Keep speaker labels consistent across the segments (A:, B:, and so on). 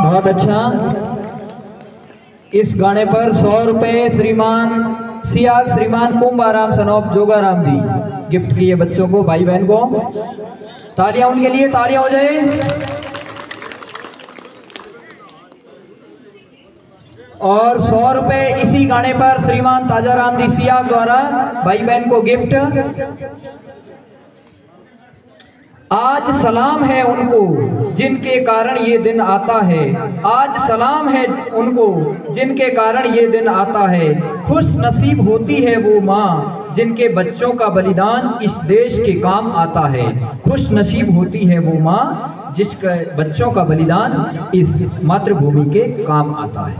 A: बहुत अच्छा। इस गाने पर 100 रुपए श्रीमान सियाग श्रीमान कुंभाराम सनोप जोगाराम जी गिफ्ट किए बच्चों को, भाई बहन को। तालियां उनके लिए, तालियां हो जाए। और 100 रुपए इसी गाने पर श्रीमान ताजाराम जी सियाग द्वारा भाई बहन को गिफ्ट। आज सलाम है उनको जिनके कारण ये दिन आता है, आज सलाम है उनको जिनके कारण ये दिन आता है। खुश नसीब होती है वो माँ जिनके बच्चों का बलिदान इस देश के काम आता है। खुश नसीब होती है वो माँ जिसके बच्चों का बलिदान इस मातृभूमि के काम आता है।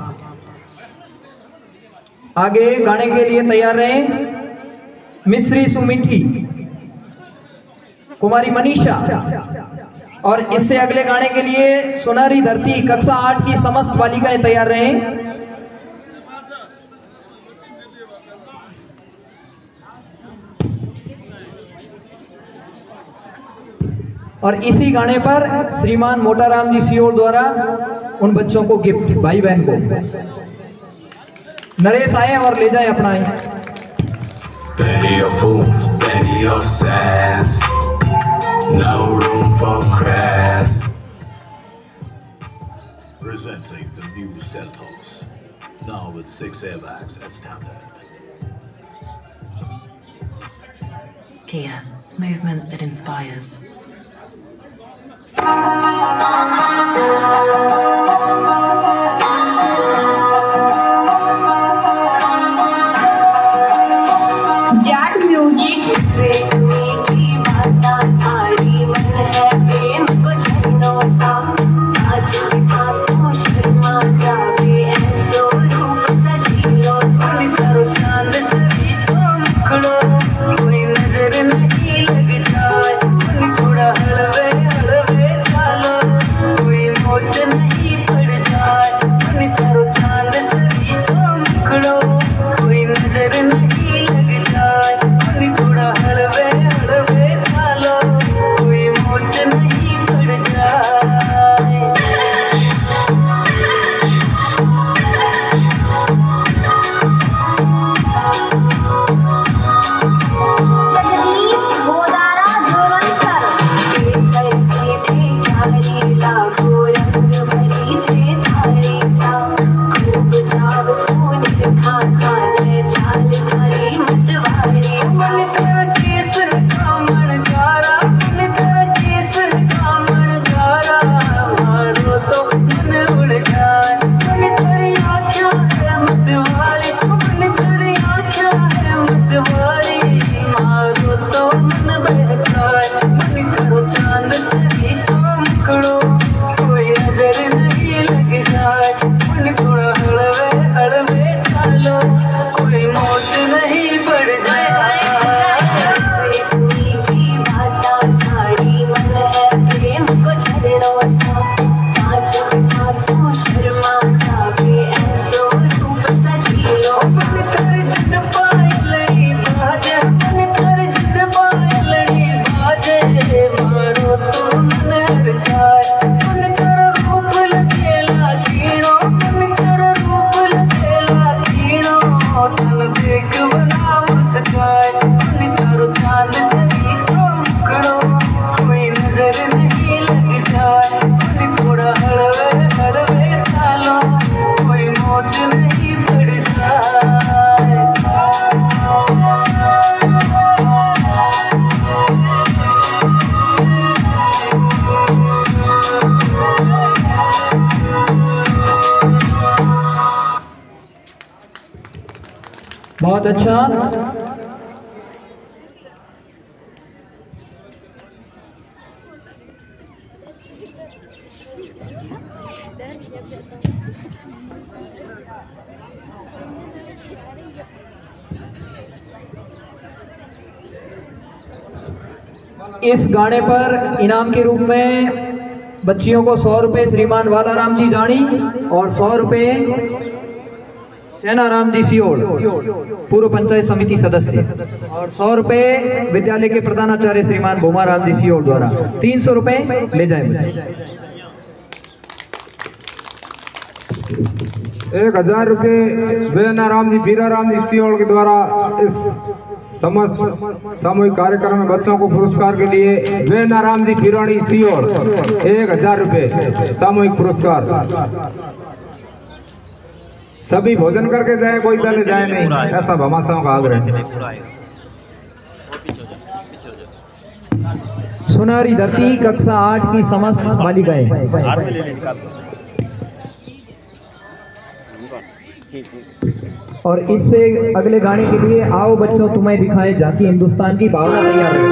A: आगे गाने के लिए तैयार रहें। मिश्री सुमिठी, कुमारी मनीषा। और इससे अगले गाने के लिए सुनहरी धरती कक्षा 8 की समस्त बालिकाएं तैयार रहें। और इसी गाने पर श्रीमान मोटाराम जी सियोड़ द्वारा उन बच्चों को गिफ्ट, भाई बहन को। नरेश आए और ले जाए अपना।
B: Plenty of food, plenty of sass, no room for crabs. Presenting the new Seltos, now with 6 airbags as standard.
C: Kia, movement that inspires.
A: बहुत अच्छा। इस गाने पर इनाम के रूप में बच्चियों को 100 रुपए श्रीमान वालाराम जी जानी और 100 रुपए सेनाराम जी सियोड़ पूर्व पंचायत समिति सदस्य और 100 रुपए विद्यालय के प्रधानाचार्य श्रीमान भूमाराम जी सियोड़ द्वारा 300 रुपए ले जाए बच्चे।
D: 1000 रुपये बेनाराम जी पीराराम जी सियोड़ के द्वारा इस समस्त सामूहिक कार्यक्रम में बच्चों को पुरस्कार के लिए बेनाराम जी पीरानी सियोड़ 1000 रुपये सामूहिक पुरस्कार। सभी भोजन करके जाए, कोई पहले जाए नहीं, ऐसा भमाशाओं का आग्रह है।
A: सुनारी धरती कक्षा 8 की समस्त बालिकाएं। और इससे अगले गाने के लिए आओ बच्चों तुम्हें दिखाए झांकी हिंदुस्तान की भावना तैयार है।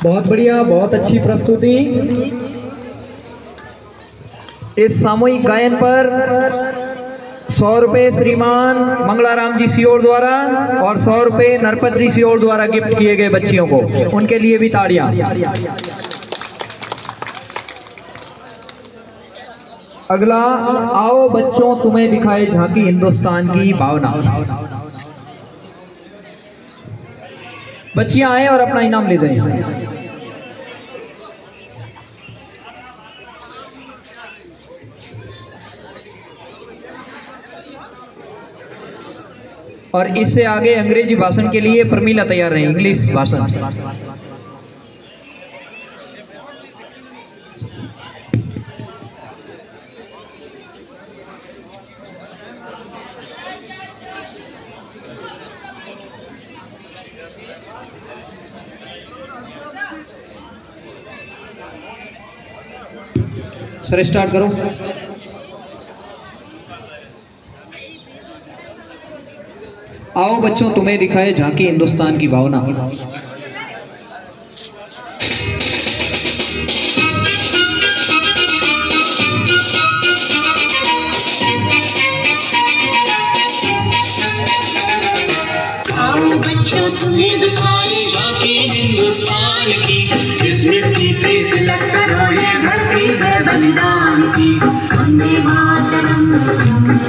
A: बहुत बढ़िया, बहुत अच्छी प्रस्तुति। इस सामूहिक गायन पर 100 रुपये श्रीमान मंगलाराम जी सियोड़ द्वारा और 100 रुपये नरपत जी सियोड़ द्वारा गिफ्ट किए गए बच्चियों को, उनके लिए भी ताड़ियां। अगला, आओ बच्चों तुम्हें दिखाए झांकी हिंदुस्तान की भावना। बच्चियां आए और अपना इनाम ले जाएं। और इससे आगे अंग्रेजी भाषण के लिए प्रमीला तैयार रहे, इंग्लिश भाषण। सर स्टार्ट करो। आओ बच्चों तुम्हें दिखाए झांकी हिंदुस्तान की भावना।
E: आओ बच्चों तुम्हें दिखाए झांकी हिंदुस्तान की, जिस मिट्टी से तिलक करो ये धरती है बलिदान की। वंदे मातरम,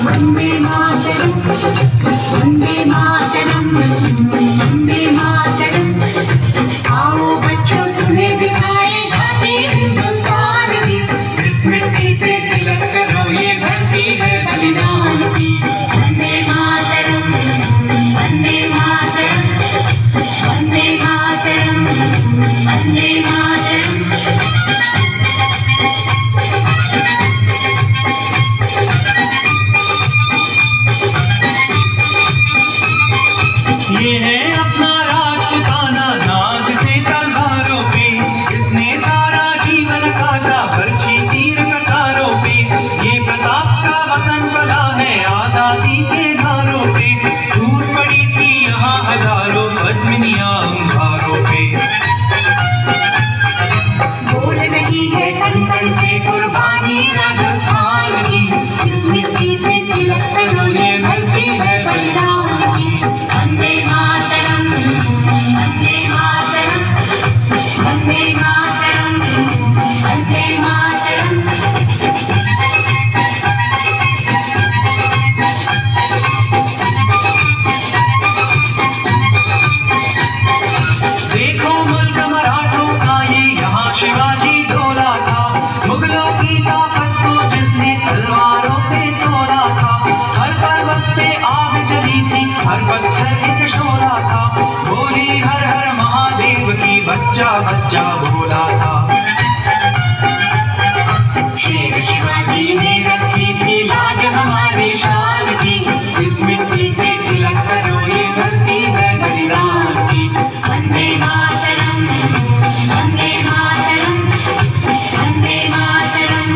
E: वंदे मातरम, वंदे मातरम, वंदे मातरम। आओ बच्चों तुम्हें दिखाए झांकी हिंदुस्तान की, जिस मिट्टी से तिलक करो ये धरती है बलिदान की। वंदे मातरम, वंदे मातरम, वंदे मातरम, वंदे मातरम।
F: ये है अपना राजपुताना, नाज से तलवारों पे इसने सारा जीवन काटा, बरछी तीर कटारों पे। ये प्रताप का वतन बना है आजादी के धारों पे, टूट पड़ी थी यहाँ हजारों पद्मिनियां अंगारों पे।
E: बोल रही है कण कण से कुर्बानी राजस्थान की, जिस मिट्टी से तिलक करो ये धरती है बलिदान की। वंदे मातरम, वंदे मातरम, वंदे मातरम, वंदे मातरम।
F: देखो मुल्क मराठों का ये यहाँ शिवाजी डोला था, मुगलों की ताकत को जिसने तलवारों पे तोड़ा था। हर पर्वत पे आग जली थी, हर पत्थर एक शोला था, बोली हर हर महादेव की बच्चा बच्चा बोला था।
E: शेर शिवाजी ने रखी थी लाज हमारी शान की, इस मिट्टी से तिलक करो ये धरती है बलिदान की। वंदे मातरम, वंदे मातरम, वंदे मातरम,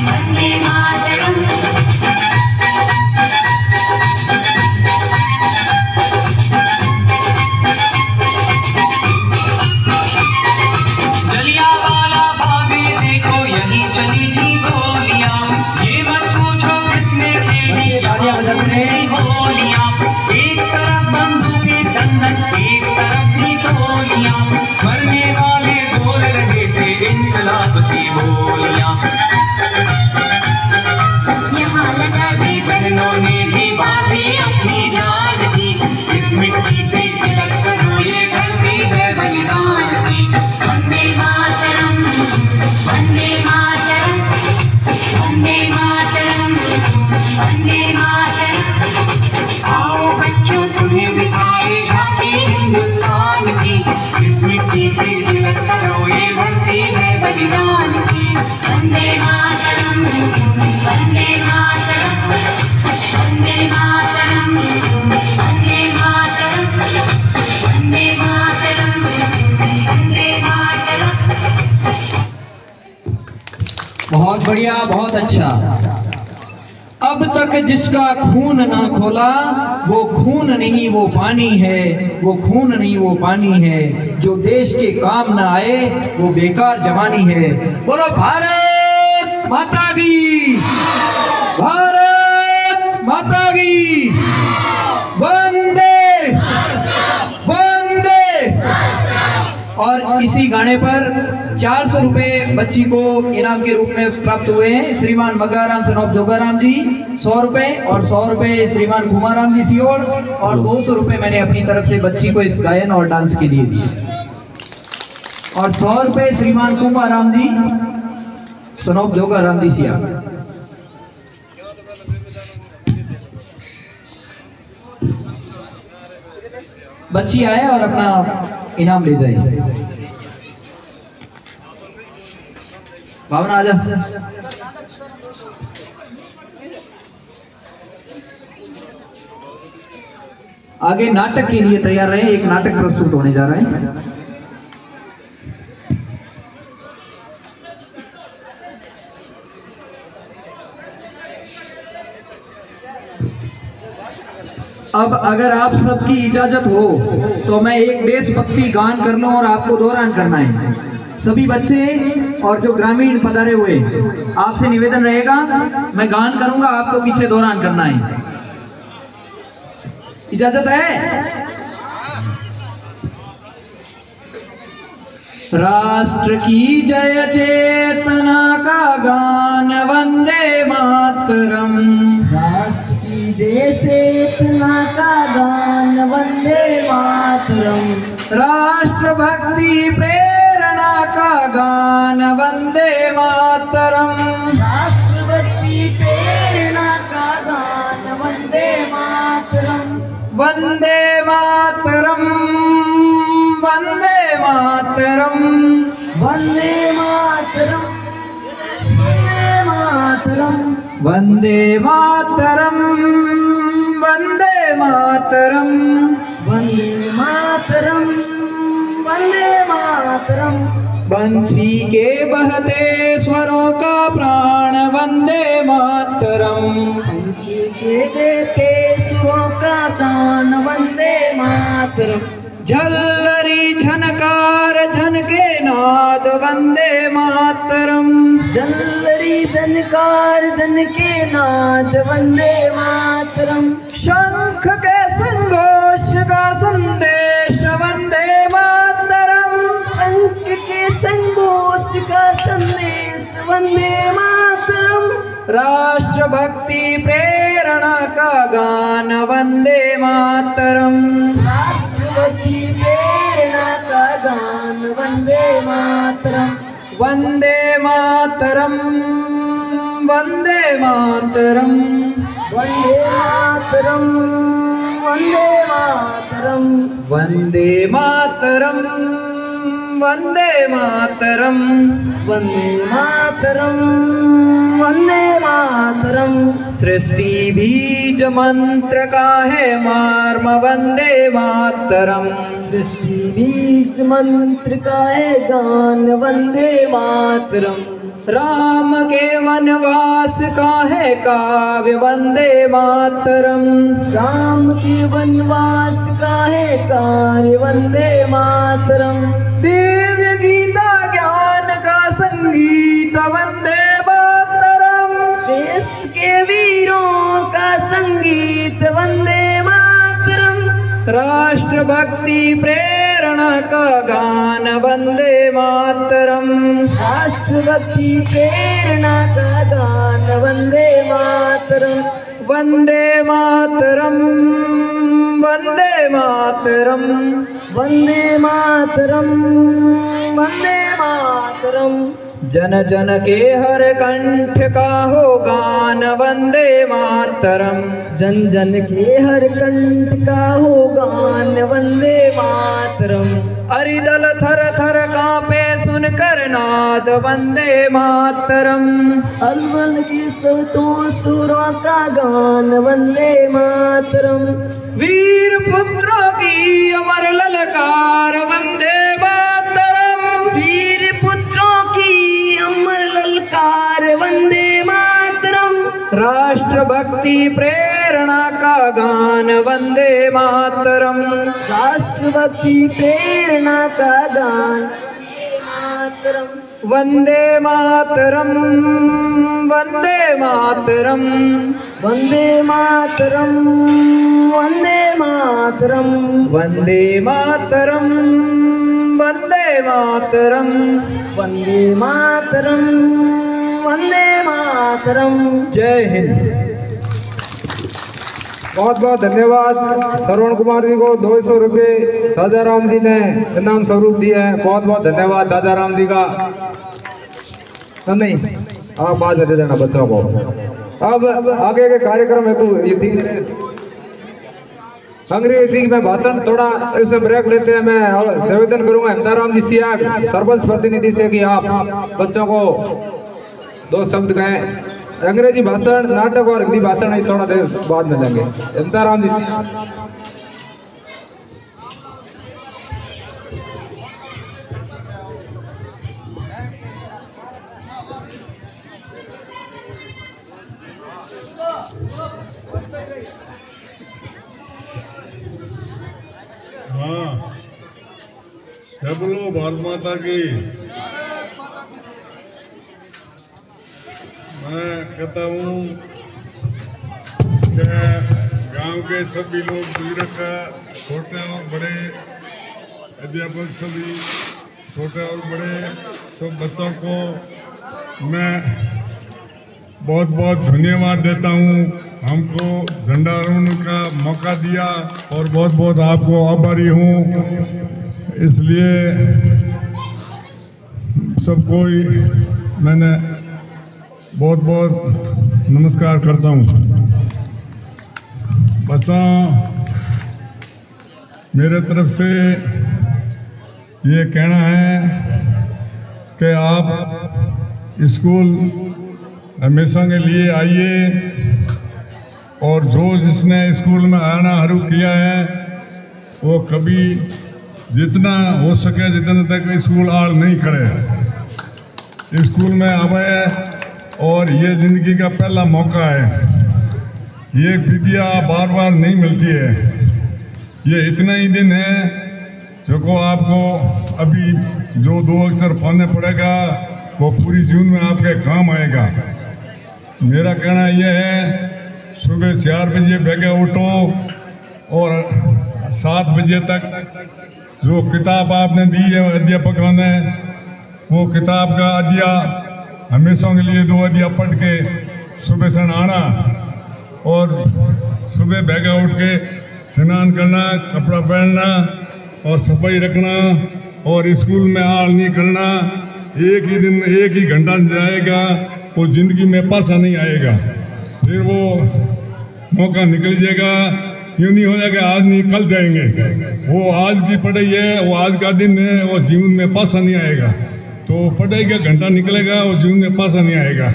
E: वंदे मातरम।
F: जलियांवाला बाग में देखो यहीं चली थी गोलियां, ये मत पूछो किसने खेली होलियां। एक तरफ बंदूकें दंडक, एक तरफ थी गोलियां, मरने वाले बोल रहे थे इनकलाब की बोलियां।
E: यहाँ लगा दी बहनों ने भी बाजी अपनी जान की, इस मिट्टी से तिलक करो ये धरती है बलिदान की। वंदे मातरम, वंदे मातरम, वंदे मातरम, वंदे मातरम। आओ बच्चों तुम्हें दिखाए झांकी हिंदुस्तान की, इस मिट्टी से तिलक करो ये धरती है बलिदान की। वंदे मातरम, वंदे मातरम, वंदे मातरम, वंदे मातरम, वंदे मातरम, वंदे मातरम।
A: बहुत बढ़िया, बहुत अच्छा। अब तक जिसका खून ना खोला वो खून नहीं वो पानी है, वो खून नहीं वो पानी है, जो देश के काम ना आए वो बेकार जवानी है। बोलो भारत माता की, भारत माता की। वंदे वंदे। और और इसी गाने पर 400 रुपये बच्ची को इनाम के रूप में प्राप्त हुए हैं। श्रीमान मग्गाराम सनोप जोगाराम जी 100 रुपये और 100 रुपये श्रीमान घुमाराम जी सियोड़ और 200 रुपये मैंने अपनी तरफ से बच्ची को इस गायन और डांस के लिए दिए और 100 रुपये श्रीमान कुमाराम जी सनोप जोगाराम जी सिया। बच्ची आए और अपना इनाम ले जाए। भावना आजा। आगे नाटक के लिए तैयार रहे, एक नाटक प्रस्तुत होने जा रहा है। अब अगर आप सबकी इजाजत हो तो मैं एक देशभक्ति गान कर लूं और आपको दौरान करना है। सभी बच्चे और जो ग्रामीण पधारे हुए आपसे निवेदन रहेगा, मैं गान करूंगा, आपको पीछे दौरान करना है। इजाजत है? राष्ट्र की जय चेतना का गान वंदे मातरम।
G: राष्ट्र की जय चेतना का गान वंदे मातरम।
A: राष्ट्र भक्ति प्रेरणा का गान वंदे मातरम।
G: राष्ट्र भक्ति प्रेरणा का गान वंदे मातरम।
A: वंदे मातरम, वंदे मातरम,
G: वंदे मातरम, वंदे मातरम,
A: वंदे मातरम, वंदे मातरम,
G: वंदे मातरम, वंदे मातरम।
A: बंसी के बहते स्वरों का प्राण वंदे मातरम।
G: पंखी के बहते सुरों का प्राण वंदे मातरम।
A: झल्लरी झनकार झनके नाद वंदे मातरम।
G: झल्लरी झनकार झनके नाद वंदे मातरम।
A: शंख के संघोष का संदेश वंदे मातरम।
G: शंख के संघोष का संदेश वंदे मातरम।
A: राष्ट्र भक्ति प्रेरणा का गान वंदे मातरम।
G: राष्ट्रभक्ति प्रेरणा का गान वंदे मातरम।
A: वंदे मातरम, वंदे मातरम,
G: वंदे मातरम, वंदे मातरम।
A: वंदे मातरम, वंदे मातरम,
G: वंदे मातरम, वंदे मातरम।
A: सृष्टि बीज मंत्र का है मार्म वंदे मातरम।
G: सृष्टि बीज मंत्र का है गान वंदे मातरम।
A: राम के वनवास का है काव्य वंदे मातरम।
G: राम के वनवास का है कार्य वंदे मातरम।
A: दिव्य गीता ज्ञान का संगीत वंदे मातरम।
G: देश के वीरों का संगीत वंदे मातरम।
A: राष्ट्र भक्ति प्रेरणा का गान वंदे मातरम।
G: राष्ट्रभक्ति प्रेरणा का गान वंदे मातरम।
A: वंदे मातरम, वंदे मातरम,
G: वंदे मातरम, वंदे मातरम।
A: जन जन के हर कंठ का हो गान वंदे मातरम।
G: जन जन के हर कंठ का हो गान वंदे मातरम।
A: अरिदल थर थर कांपे सुनकर नाद वंदे मातरम।
G: अलबल की सवतों सुरों का गान वंदे मातरम।
A: वीर पुत्रों की अमर ललकार वंदे मातरम।
G: वीर पुत्रों की अमर ललकार वंदे मातरम।
A: राष्ट्र भक्ति प्रेरणा का गान वंदे मातरम।
G: राष्ट्रभक्ति प्रेरणा का गान वंदे मातरम।
A: वंदे मातरम, वंदे मातरम,
G: वंदे मातरम, वंदे मातरम,
A: वंदे मातरम, वंदे मातरम। मातरम,
G: वंदे मातरम, वंदे मातरम।
A: जय हिंद।
D: बहुत बहुत धन्यवाद श्रवण कुमार जी को 200 रुपये दादाराम जी ने इनाम स्वरूप दिया है। बहुत बहुत धन्यवाद दादाराम जी का। नहीं आप बाद में दे देना बच्चों को। अब आगे के कार्यक्रम है तो ये तीन अंग्रेजी में भाषण थोड़ा इसमें ब्रेक लेते हैं। मैं निवेदन करूंगा हेमदाराम जी सियाग सरपंच प्रतिनिधि से कि आप बच्चों को 2 शब्द कहें। अंग्रेजी भाषण, नाटक और हिंदी भाषण थोड़ा देर बाद में देंगे। हेमदाराम जी सियाग।
H: जय बोलो भारत माता की। मैं कहता हूँ कि गांव के सभी लोग, बुजुर्ग, छोटे और बड़े, अध्यापक, सभी छोटे और बड़े सब बच्चों को मैं बहुत बहुत धन्यवाद देता हूँ। हमको झंडारोहण का मौका दिया और बहुत बहुत आपको आभारी हूँ। इसलिए सबको मैंने बहुत बहुत नमस्कार करता हूँ। बच्चों, मेरे तरफ से ये कहना है कि आप स्कूल हमेशा के लिए आइए और जो जिसने स्कूल में आना शुरू किया है वो कभी जितना हो सके जितने तक स्कूल आड़ नहीं करे, स्कूल में आवे। और ये ज़िंदगी का पहला मौका है। ये विद्या बार बार नहीं मिलती है। ये इतना ही दिन है जो आपको अभी जो 2 अक्षर पढ़ने पड़ेगा वो पूरी जीवन में आपके काम आएगा। मेरा कहना यह है, सुबह 4 बजे बेगे उठो और 7 बजे तक जो किताब आपने दी है अध्यापकों ने, वो किताब का अध्याय हमेशा के लिए 2 अध्याय पढ़ के सुबह से आना और सुबह बेगा उठ के स्नान करना, कपड़ा पहनना और सफाई रखना और स्कूल में आड़ नहीं करना। एक ही दिन 1 ही घंटा जाएगा, वो ज़िंदगी में पासा नहीं आएगा। फिर वो मौका निकल जाएगा। यूँ नहीं हो जाएगा आज नहीं कल जाएंगे। वो आज की पढ़ाई है, वो आज का दिन है, वो जीवन में पासा नहीं आएगा। तो पढ़ाई का घंटा निकलेगा, वो जीवन में पासा नहीं आएगा।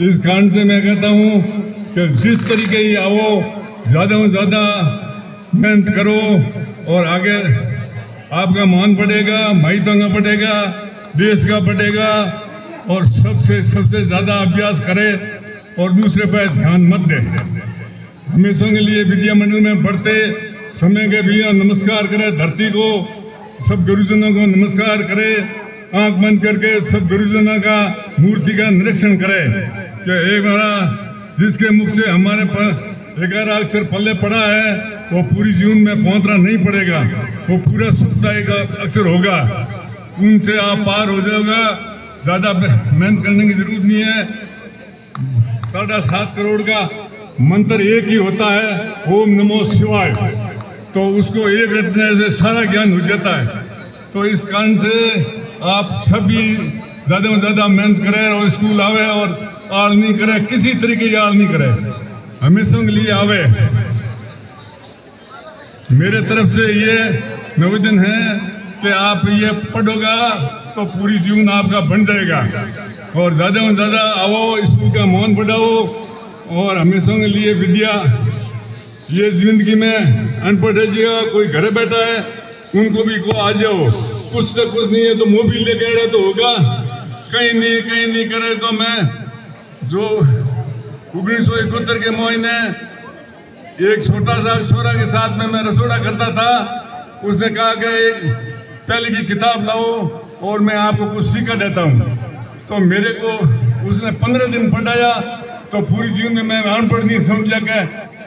H: इस कारण से मैं कहता हूँ कि जिस तरीके ही आओ, ज़्यादा से ज़्यादा मेहनत करो और आगे आपका मान बढ़ेगा, माइतों का बढ़ेगा, देश का बढ़ेगा। और सबसे ज़्यादा अभ्यास करे और दूसरे पर ध्यान मत दे। हमेशा के लिए विद्या मंदिर में पढ़ते समय के भी नमस्कार करे, धरती को, सब गुरुजनों को नमस्कार करे, आंख बंद करके सब गुरुजनों का मूर्ति का निरीक्षण करे कि एक बारा जिसके मुख से हमारे 11 अक्षर पल्ले पड़ा है वो पूरी जीवन में पहुंचना नहीं पड़ेगा, वो पूरा सुखदायक अक्षर होगा। उनसे आप पार हो जाओगा। ज़्यादा मेहनत करने की जरूरत नहीं है। 7.5 करोड़ का मंत्र एक ही होता है, ओम नमो शिवाय। तो उसको एक रटने से सारा ज्ञान हो जाता है। तो इस कारण से आप सभी ज़्यादा से ज़्यादा मेहनत करें और स्कूल आवे और आड़ नहीं करे, किसी तरीके की आड़ नहीं करे, हमेशा के लिए आवे। मेरे तरफ से ये निवेदन है कि आप ये पढ़ोगा तो पूरी जीवन आपका बन जाएगा। और ज़्यादा से ज़्यादा आओ, स्कूल का मान बढ़ाओ और हमेशा के लिए विद्या। ये जिंदगी में अनपढ़ रहिएगा, कोई घर बैठा है उनको भी को आ जाओ। कुछ तो कुछ नहीं है तो मोबाइल लेके रहे तो होगा, कहीं नहीं करे। तो मैं जो 1971 के महीने एक छोटा सा छोरा के साथ में मैं रसोड़ा करता था, उसने कहा कि पहले की किताब लाओ और मैं आपको कुछ सीखा देता हूँ। तो मेरे को उसने 15 दिन पढ़ाया तो पूरी जीवन में मैं अनपढ़ नहीं समझा कि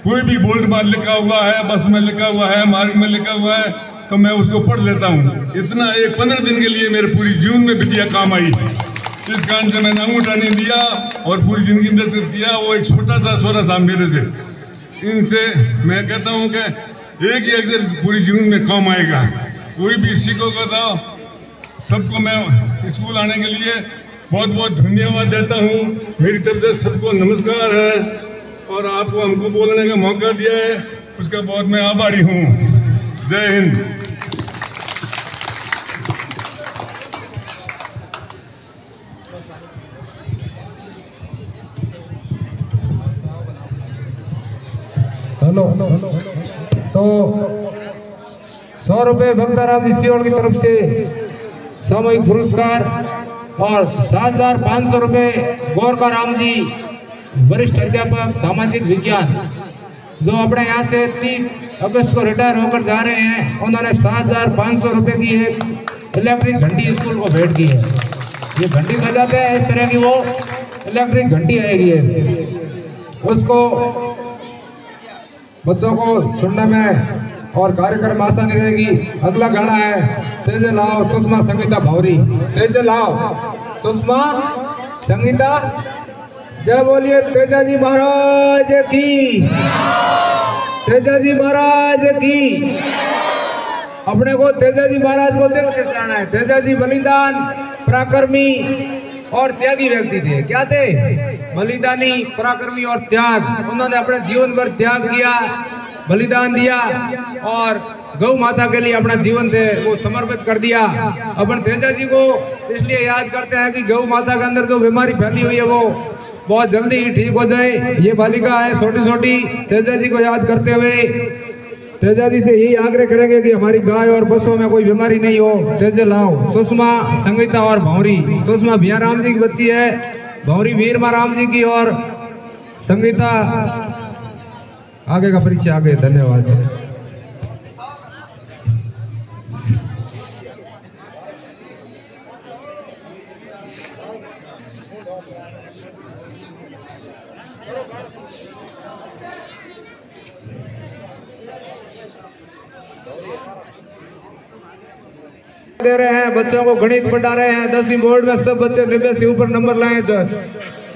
H: कोई भी बोल्ड मार लिखा हुआ है, बस में लिखा हुआ है, मार्ग में लिखा हुआ है, तो मैं उसको पढ़ लेता हूँ। इतना एक 15 दिन के लिए मेरे पूरी जीवन में विद्या काम आई। इस कारण से मैंने अंगूठा नहीं दिया और पूरी जिंदगी में दस्तखत किया। वो एक छोटा सा छोरा सा मेरे से, इनसे मैं कहता हूँ कि एक ही अक्षर पूरी जीवन में काम आएगा। कोई भी सीखोगा तो सबको मैं स्कूल आने के लिए बहुत बहुत धन्यवाद देता हूँ। मेरी तरफ से सबको नमस्कार है और आपको हमको बोलने का मौका दिया है, उसका बहुत मैं आभारी हूँ। जय हिंद।
D: हेलो, तो 100 रुपये भक्ताराम जी सियोड़ की तरफ से सामूहिक पुरस्कार और 7,500 रुपये गोरखा राम जी वरिष्ठ अध्यापक सामाजिक विज्ञान, जो अपने यहाँ से 30 अगस्त को रिटायर होकर जा रहे हैं। उन्होंने 7,500 रुपये की एक इलेक्ट्रिक घंटी स्कूल को भेंट की है। ये घंटी बजाते हैं इस तरह की, वो इलेक्ट्रिक घंटी आएगी, उसको बच्चों को सुनने में और कार्यक्रम आसानी रहेगी। अगला गाना है तेज लाओ सुषमा संगीता भौरी। तेज लाओ सुषमा संगीता। जय बोलिए तेजा जी महाराज की, तेजा जी महाराज की। अपने को तेजा जी महाराज को दिल से जाना है। तेजा जी बलिदान, पराक्रमी और त्यागी व्यक्ति थे। क्या थे? बलिदानी, पराक्रमी और त्याग। उन्होंने अपने जीवन भर त्याग किया, बलिदान दिया और गौ माता के लिए अपना जीवन थे वो समर्पित कर दिया। अपन तेजा जी को इसलिए याद करते हैं कि गौ माता के अंदर जो बीमारी फैली हुई है वो बहुत जल्दी ही ठीक हो जाए। ये बालिका है छोटी छोटी, तेजा जी को याद करते हुए तेजा जी से यही आग्रह करेंगे कि हमारी गाय और बसों में कोई बीमारी नहीं हो। तेजे लाओ सुषमा संगीता और भौरी। सुषमा भिया राम जी की बच्ची है, भौरी वीर माँ राम जी की और संगीता आगे का परिचय आगे। धन्यवाद। दे रहे हैं बच्चों को, गणित पढ़ा रहे हैं। 10वीं बोर्ड में सब बच्चे 90 से ऊपर नंबर लाए। जो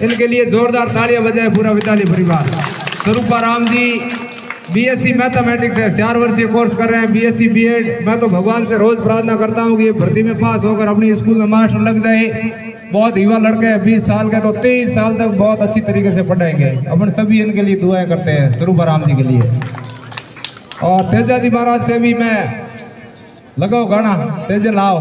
D: इनके लिए जोरदार तालियां बजाए पूरा विद्यालय परिवार। स्वरूपा राम जी बीएससी मैथमेटिक्स है, 4 वर्षीय कोर्स कर रहे हैं, बीएससी बीएड। मैं तो भगवान से रोज प्रार्थना करता हूँ कि ये भर्ती में पास होकर अपनी स्कूल में मास्टर लग जाए। बहुत युवा लड़के हैं, 20 साल के, तो 23 साल तक बहुत अच्छी तरीके से पढ़ाएंगे। अपन सभी इनके लिए दुआएं करते हैं स्वरूपा राम जी के लिए। और तेजा जी महाराज से भी मैं लगाओ गाना तेज लाओ।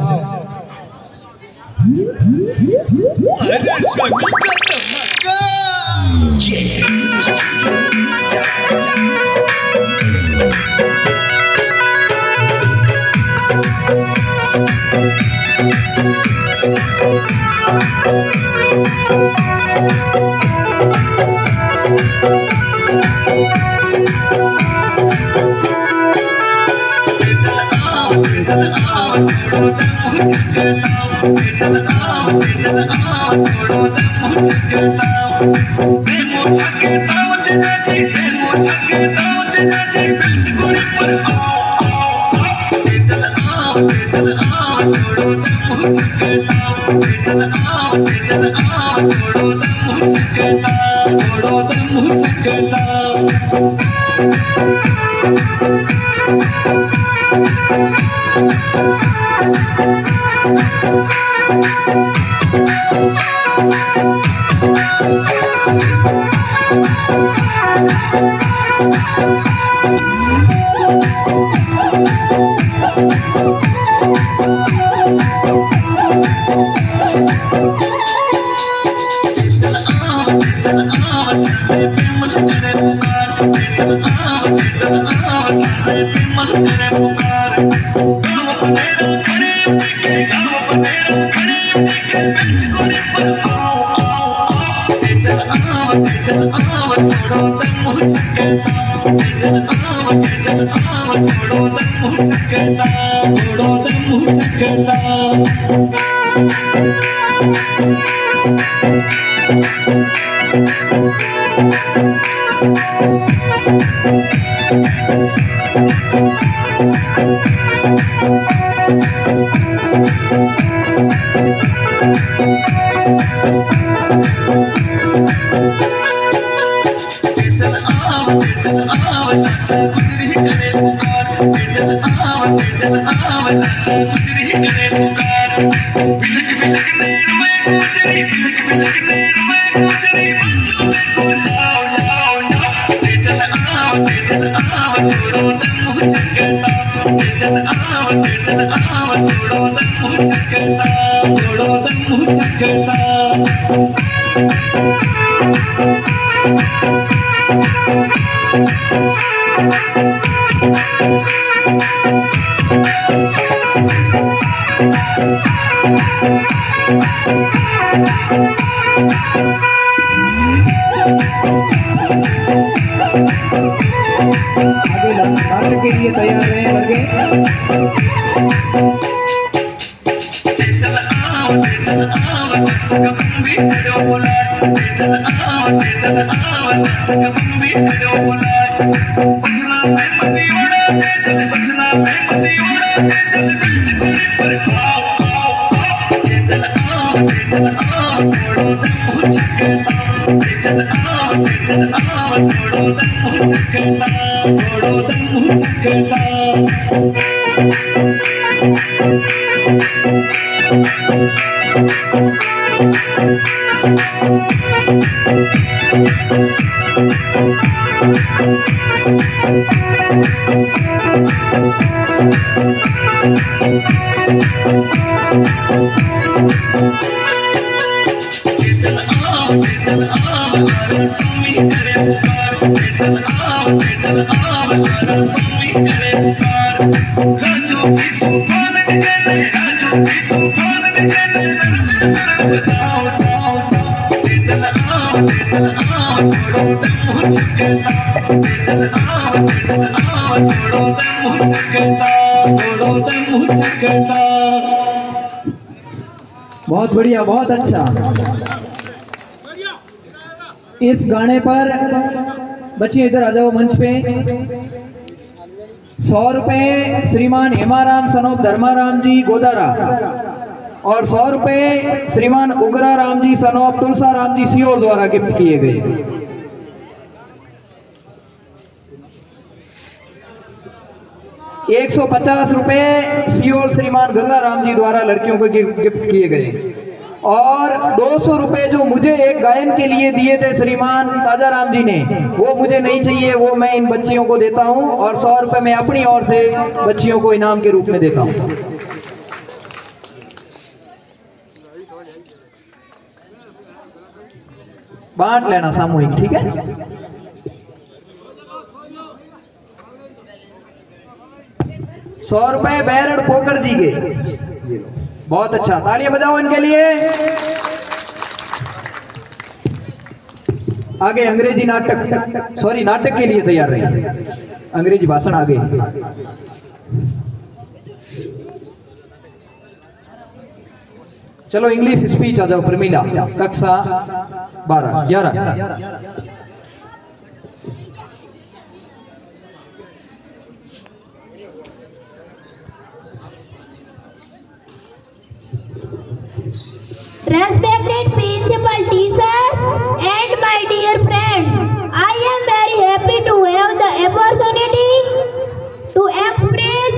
A: नाटक के लिए तैयार रहे लड़के। बहुत बढ़िया, बहुत अच्छा। इस गाने पर बच्चे इधर आ जाओ मंच पे। 100 रुपए श्रीमान हेमाराम सनोप धर्माराम जी गोदारा और 100 रुपए श्रीमान उग्रा राम जी सनोप तुलसा राम जी सियोर द्वारा गिफ्ट किए गए। 150 रुपए सियोर श्रीमान गंगा राम जी द्वारा लड़कियों को गिफ्ट किए गए और 200 रुपए जो मुझे एक गायन के लिए दिए थे श्रीमान ताजा राम जी ने, वो मुझे नहीं चाहिए, वो मैं इन बच्चियों को देता हूं और 100 रुपए मैं अपनी ओर से बच्चियों को इनाम के रूप में देता हूं। बांट लेना सामूहिक, ठीक है। ₹100 बैरड़ पोकर जी के, बहुत अच्छा, तालियां बजाओ इनके लिए। आगे अंग्रेजी नाटक, सॉरी नाटक के लिए तैयार रहिए, अंग्रेजी भाषण आगे। चलो इंग्लिश स्पीच आ जाओ प्रमीला, कक्षा 11।
I: Respected principal, teachers and my dear friends, I am very happy to have the opportunity to express.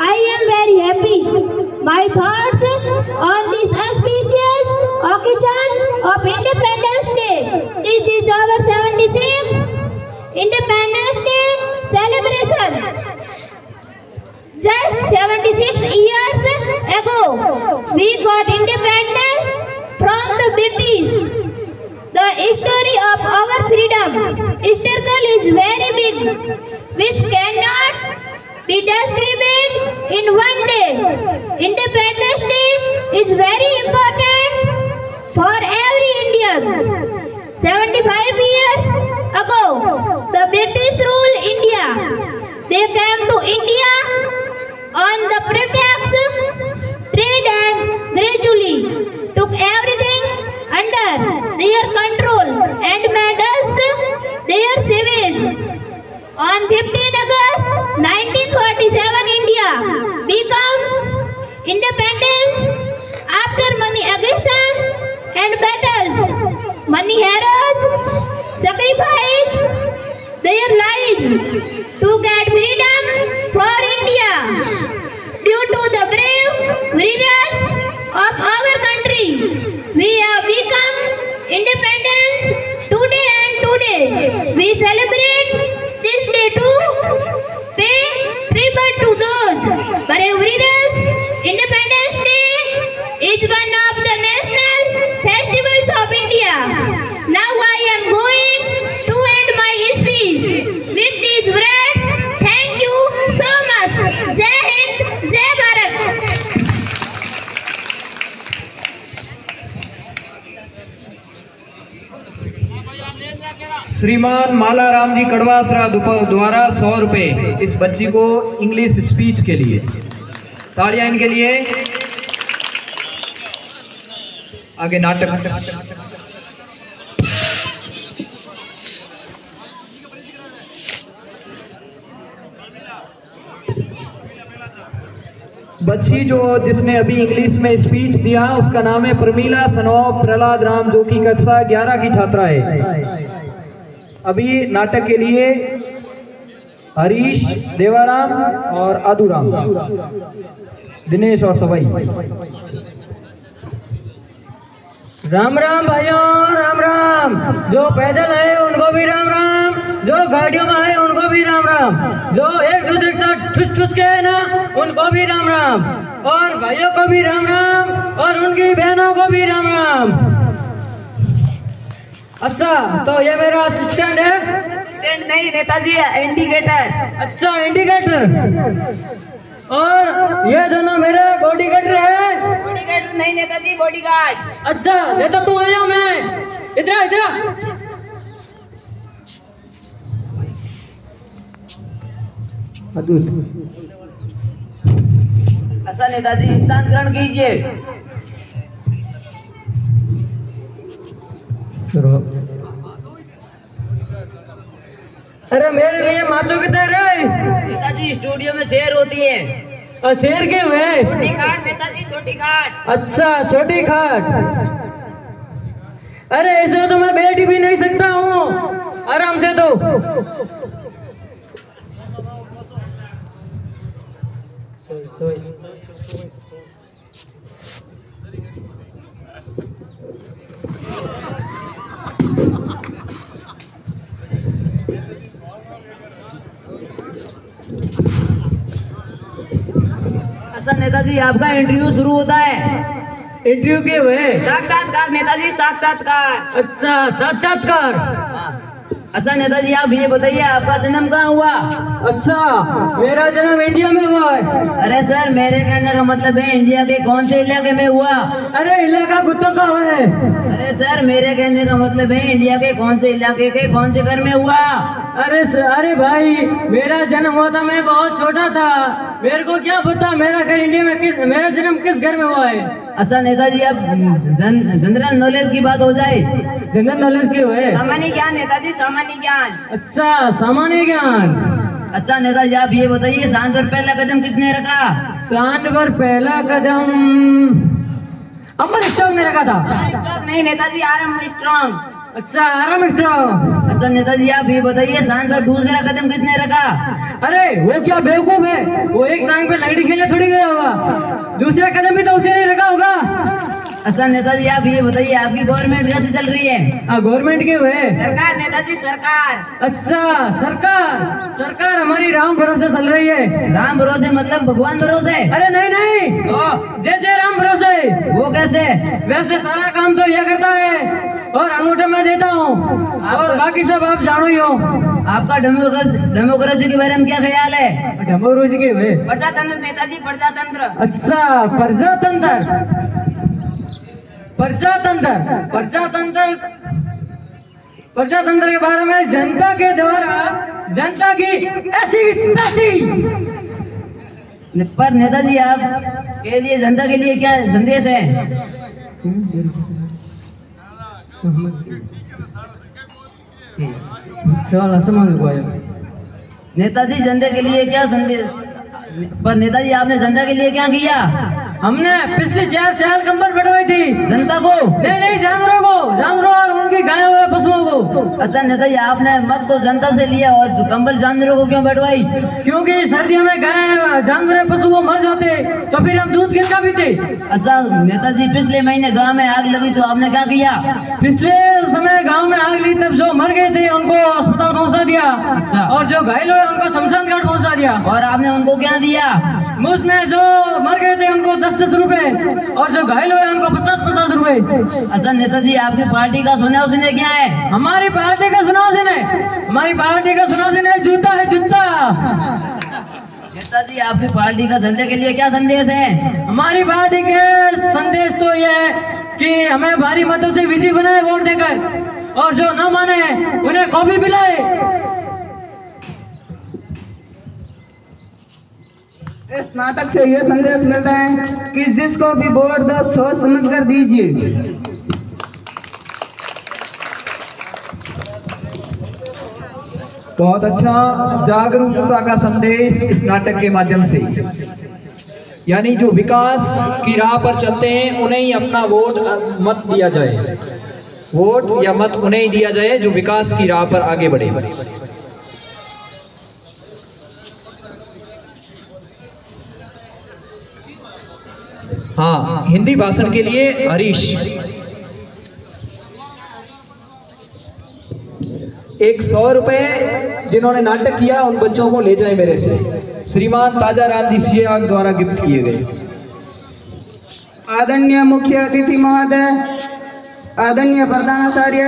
I: I am very happy my thoughts on this auspicious occasion of Independence Day. This is our 76th Independence Day celebration. Just 76 years ago, we got independence from the British. The story of our freedom struggle is very big, which cannot be described in one day. Independence Day is very important for every Indian. 75 years ago, the British ruled India. They came to India on the pretext trade and gradually took everything under their control and made us their slaves. On 15 August 1947, India became independence after many aggressions and battles. Many heroes sacrificed their lives to get freedom for India. Due to the brave warriors of our country, we have become independence today, and today we celebrate this day to pay tribute to those brave warriors. Independence Day is one of the national festivals of India. Now I am going to end my speech with these words. Thank you so much. Jai Hind, Jai Bharat.
A: श्रीमान मालाराम जी कड़वासरा द्वारा 100 रुपए इस बच्ची को English speech के लिए। तालियां इनके लिए। आगे नाटक। बच्ची जिसने अभी इंग्लिश में स्पीच दिया उसका नाम है प्रमीला सनोप प्रहलाद राम, जो कि कक्षा 11 की छात्रा है। अभी नाटक के लिए हरीश, देवाराम और आदुराम, दिनेश और सवाई।
G: राम राम भाइयों, राम राम। जो पैदल है उनको भी राम राम, जो गाड़ियों में है उनको भी राम राम, जो एक दूसरे के साथ ठुस ठुस के है ना उनको भी राम राम, और भाइयों को भी राम राम और उनकी बहनों को भी राम राम। अच्छा, तो ये मेरा असिस्टेंट है। असिस्टेंट नहीं नेताजी, इंडिकेटर। अच्छा, इंडिकेटर। और ये दोनों मेरे बॉडीगार्ड है। बॉडीगार्ड नहीं नेताजी, बॉडीगार्ड। अच्छा, ये तो तू आया, मैं इधर इधर। अच्छा नेताजी, स्थान ग्रहण कीजिए। अरे मेरे लिए माचो किधर है? नेताजी स्टूडियो में शेर होती है। और शेर के हुए? छोटी खाट नेताजी, छोटी खाट। अच्छा, छोटी खाट। अरे ऐसे तो मैं बैठ भी नहीं सकता हूँ आराम से। तो अच्छा नेताजी, आपका इंटरव्यू शुरू होता है। इंटरव्यू के हुए? साक्षात्कार नेताजी, साक्षात्कार। अच्छा, साक्षात्कार। अच्छा नेताजी, आप ये बताइए आपका जन्म कहाँ हुआ? अच्छा, मेरा जन्म इंडिया में हुआ है। अरे सर, मेरे कहने का मतलब है इंडिया के कौन से इलाके में हुआ? अरे इलाका कुत्तों का है। अरे सर, मेरे कहने का मतलब है इंडिया के कौन से इलाके के कौन से घर में हुआ? अरे भाई, मेरा जन्म हुआ था, मैं बहुत छोटा था, मेरे को क्या पता मेरा घर इंडिया में मेरा जन्म किस घर में हुआ है। अच्छा नेताजी, अब जनरल नॉलेज की बात हो जाए। जनरल नॉलेज की हुए? सामान्य ज्ञान नेताजी, सामान्य ज्ञान। अच्छा, सामान्य ज्ञान। अच्छा नेताजी, आप ये बताइए सांड पर पहला कदम किसने रखा? सांड पर पहला कदम अमर स्ट्रॉन्ग ने रखा था। स्ट्रॉन्ग नहीं नेताजी, आर्म स्ट्रॉन्ग। अच्छा, आर्म स्ट्रॉन्ग। अच्छा नेताजी, आप ये बताइए सांड पर दूसरा कदम किसने रखा? अरे वो क्या बेवकूफ है, वो एक टांग पे लकड़ी खेलने थोड़ी गया होगा, दूसरा कदम भी तो उसे नहीं रखा होगा। अच्छा नेताजी, आप ये बताइए आपकी गवर्नमेंट कैसे चल रही है? गवर्नमेंट के हुए? सरकार नेताजी, सरकार। अच्छा, सरकार हमारी राम भरोसे चल रही है। राम भरोसे मतलब भगवान भरोसे? अरे नहीं, जय जय राम भरोसे। वो कैसे? वैसे सारा काम तो ये करता है और अंगूठे में देता हूँ, और बाकी सब आप जानो ही हो। आपका डेमोक्रेसी के बारे में क्या ख्याल है? डेमोक्रेसी के हुए? प्रजातंत्र नेताजी, प्रजातंत्र। अच्छा, प्रजातंत्र प्रजातंत्र के बारे में जनता के द्वारा जनता की ऐसी तैसी। पर नेताजी आप के लिए जनता के लिए क्या संदेश है? नेताजी जनता के लिए क्या संदेश? पर नेताजी आपने जनता के लिए क्या किया? हमने पिछले 4 साल कंबल बढ़वाई थी जनता को। नहीं जानवरों को, जानवरों और उनकी गायों व पशुओं को। अच्छा नेताजी आपने मत तो जनता से लिया और कंबल जानवरों को क्यों बढ़वाई? क्योंकि सर्दियों में गाय जानवर पशु वो मर जाते तो फिर हम दूध किसका पीते? अच्छा नेताजी पिछले महीने गाँव में आग लगी तो आपने क्या किया? पिछले समय गाँव में आग लगी तब जो मर गए थे उनको अस्पताल पहुँचा दिया। अच्छा। और जो घायल हुए उनको शमशान घाट पहुँचा दिया। और आपने उनको क्या दिया? मुझमें जो मर गए थे उनको 10-10 रुपए और जो घायल हुए उनको 50-50 रुपए। अच्छा नेताजी आपकी पार्टी का चुनाव चिन्ह क्या है? हमारी पार्टी का चुनाव चिन्ह जूता है, जूता। नेताजी आपकी पार्टी का जनता के लिए क्या संदेश है? हमारी पार्टी के संदेश तो ये है कि हमें भारी मतों से विधि बनाए वोट देकर और जो न माने उन्हें कॉफी पिलाए।
J: इस नाटक से ये संदेश मिलता है कि जिसको भी वोट दो सोच समझ कर दीजिए।
A: बहुत अच्छा जागरूकता का संदेश इस नाटक के माध्यम से, यानी जो विकास की राह पर चलते हैं उन्हें ही अपना वोट मत दिया जाए, वोट या मत उन्हें ही दिया जाए जो विकास की राह पर आगे बढ़े। हाँ, हिंदी भाषण के लिए हरीश 100 रुपए जिन्होंने नाटक किया उन बच्चों को ले जाए मेरे से। श्रीमान ताजा राम जी सियाग द्वारा गिफ्ट किए गए।
J: आदरणीय मुख्य अतिथि महोदय, आदरणीय प्रधानाचार्य,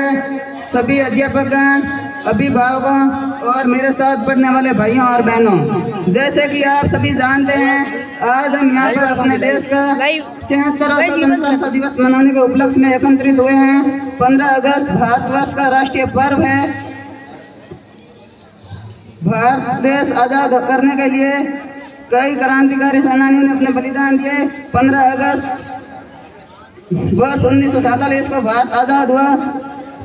J: सभी अध्यापकगण, अभिभावकों और मेरे साथ पढ़ने वाले भाइयों और बहनों, जैसे कि आप सभी जानते हैं आज हम यहाँ पर अपने देश का 76वां स्वतंत्रता दिवस मनाने के उपलक्ष्य में एकत्रित हुए हैं। 15 अगस्त भारतवर्ष का राष्ट्रीय पर्व है। भारत देश आज़ाद करने के लिए कई क्रांतिकारी सेनानियों ने अपने बलिदान दिए। 15 अगस्त वर्ष 1947 को भारत आज़ाद हुआ।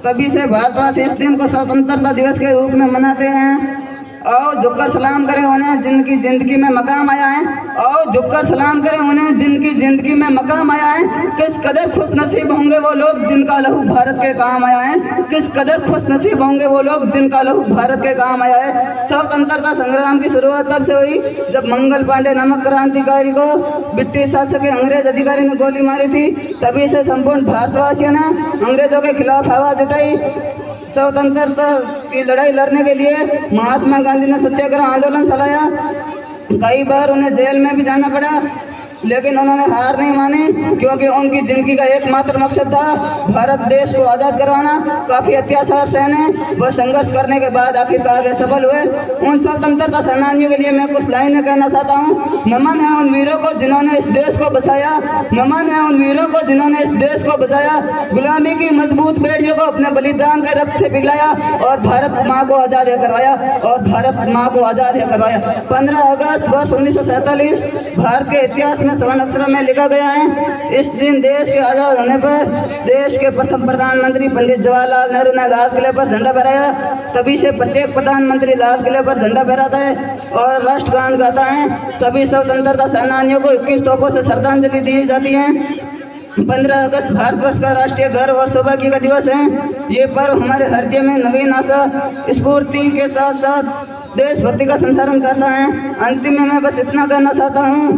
J: तभी से भारतवासी इस दिन को स्वतंत्रता दिवस के रूप में मनाते हैं। और झुककर सलाम करें उन्हें जिनकी जिंदगी में मकाम आया है, और झुककर सलाम करें उन्हें जिनकी जिंदगी में मकाम आया है। किस कदर खुश नसीब होंगे वो लोग जिनका लहू भारत के काम आया है। किस कदर खुश नसीब होंगे वो लोग जिनका लहू भारत के काम आया है। स्वतंत्रता संग्राम की शुरुआत तब से हुई जब मंगल पांडे नामक क्रांतिकारी को ब्रिटिश शासक के अंग्रेज अधिकारी ने गोली मारी थी। तभी से संपूर्ण भारतवासियों ने अंग्रेजों के खिलाफ आवाज उठाई। स्वतंत्रता की लड़ाई लड़ने के लिए महात्मा गांधी ने सत्याग्रह आंदोलन चलाया। कई बार उन्हें जेल में भी जाना पड़ा, लेकिन उन्होंने हार नहीं मानी, क्योंकि उनकी जिंदगी का एकमात्र मकसद था भारत देश को आज़ाद करवाना। काफ़ी अत्याचार सहने व संघर्ष करने के बाद आखिरकार वे सफल हुए। उन स्वतंत्रता सेनानियों के लिए मैं कुछ लाइनें कहना चाहता हूँ। नमन है उन वीरों को जिन्होंने इस देश को बचाया, नमन है उन वीरों को जिन्होंने इस देश को बचाया। गुलामी की मजबूत बेड़ियों को अपने बलिदान के रक्त से पिघलाया और भारत माँ को आज़ाद करवाया, और भारत माँ को आज़ाद करवाया। 15 अगस्त वर्ष 1947 भारत के इतिहास में स्वर्ण अक्षरों में लिखा गया है। इस दिन देश के आज़ाद होने पर देश के प्रथम प्रधानमंत्री पंडित जवाहरलाल नेहरू ने लाल किले पर झंडा फहराया। तभी से प्रत्येक प्रधानमंत्री लाल किले पर झंडा फहराता है और राष्ट्रगान गाता है। सभी स्वतंत्रता सेनानियों को 21 तोपों से श्रद्धांजलि दी जाती है। 15 अगस्त भारतवर्ष का राष्ट्रीय गर्व और सौभाग्य का दिवस है। ये पर्व हमारे हृदय में नवीन आशा स्फूर्ति के साथ साथ देशभक्ति का संचारण करता है। अंतिम में मैं बस इतना कहना चाहता हूँ,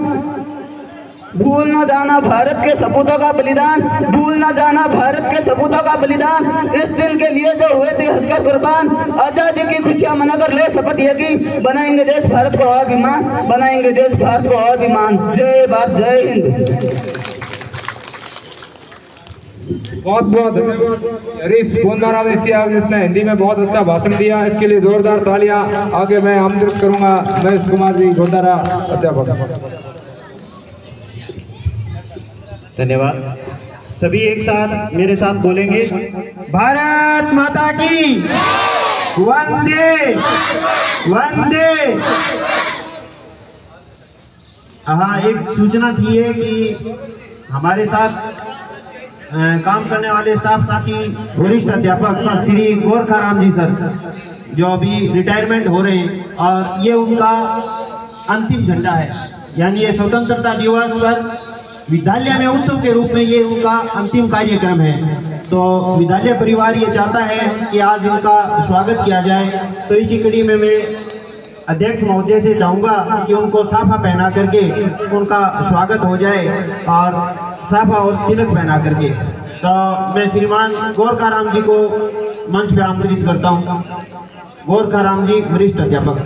J: भूल न जाना भारत के सपूतों का बलिदान, भूल न जाना भारत के सपूतों का बलिदान। इस दिन के लिए जो हुए थे हंसकर कुर्बान, आज़ादी की खुशियाँ मनाकर ले शपथ ये की, बनाएंगे देश भारत को और भी मान, बनाएंगे देश भारत को और भी मान। जय भारत, जय हिंद।
D: बहुत बहुत धन्यवाद हरीश बोंदाराम जिसने हिंदी में बहुत अच्छा भाषण दिया। इसके लिए जोरदार तालियां। आगे मैं आमंत्रित करूंगा महेश कुमार जी गोंदारा अध्यापक।
K: धन्यवाद। सभी एक साथ मेरे साथ बोलेंगे, भारत माता की वंदे वंदे। हाँ, एक सूचना थी है कि हमारे साथ काम करने वाले स्टाफ साथी वरिष्ठ अध्यापक श्री गोरखाराम जी सर, जो अभी रिटायरमेंट हो रहे हैं, और ये उनका अंतिम झंडा है, यानी ये स्वतंत्रता दिवस पर विद्यालय में उत्सव के रूप में ये उनका अंतिम कार्यक्रम है। तो विद्यालय परिवार ये चाहता है कि आज इनका स्वागत किया जाए। तो इसी कड़ी में मैं अध्यक्ष महोदय से चाहूँगा कि उनको साफा पहना करके उनका स्वागत हो जाए, और साफा और तिलक पहना करके। तो मैं श्रीमान गोरखाराम जी को मंच पे आमंत्रित करता हूँ। गोरखाराम जी वरिष्ठ अध्यापक,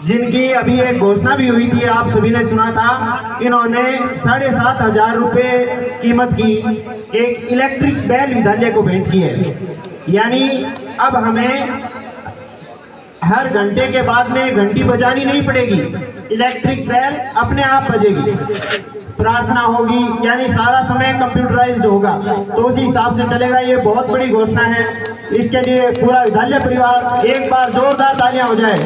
K: जिनकी अभी एक घोषणा भी हुई थी, आप सभी ने सुना था, इन्होंने 7,500 रुपये कीमत की एक इलेक्ट्रिक बैल विद्यालय को भेंट की है। यानी अब हमें हर घंटे के बाद में घंटी बजानी नहीं पड़ेगी, इलेक्ट्रिक बैल अपने आप बजेगी, प्रार्थना होगी, यानी सारा समय कंप्यूटराइज्ड होगा, तो उसी हिसाब से चलेगा। ये बहुत बड़ी घोषणा है, इसके लिए पूरा विद्यालय परिवार एक बार जोरदार तालियां हो जाए।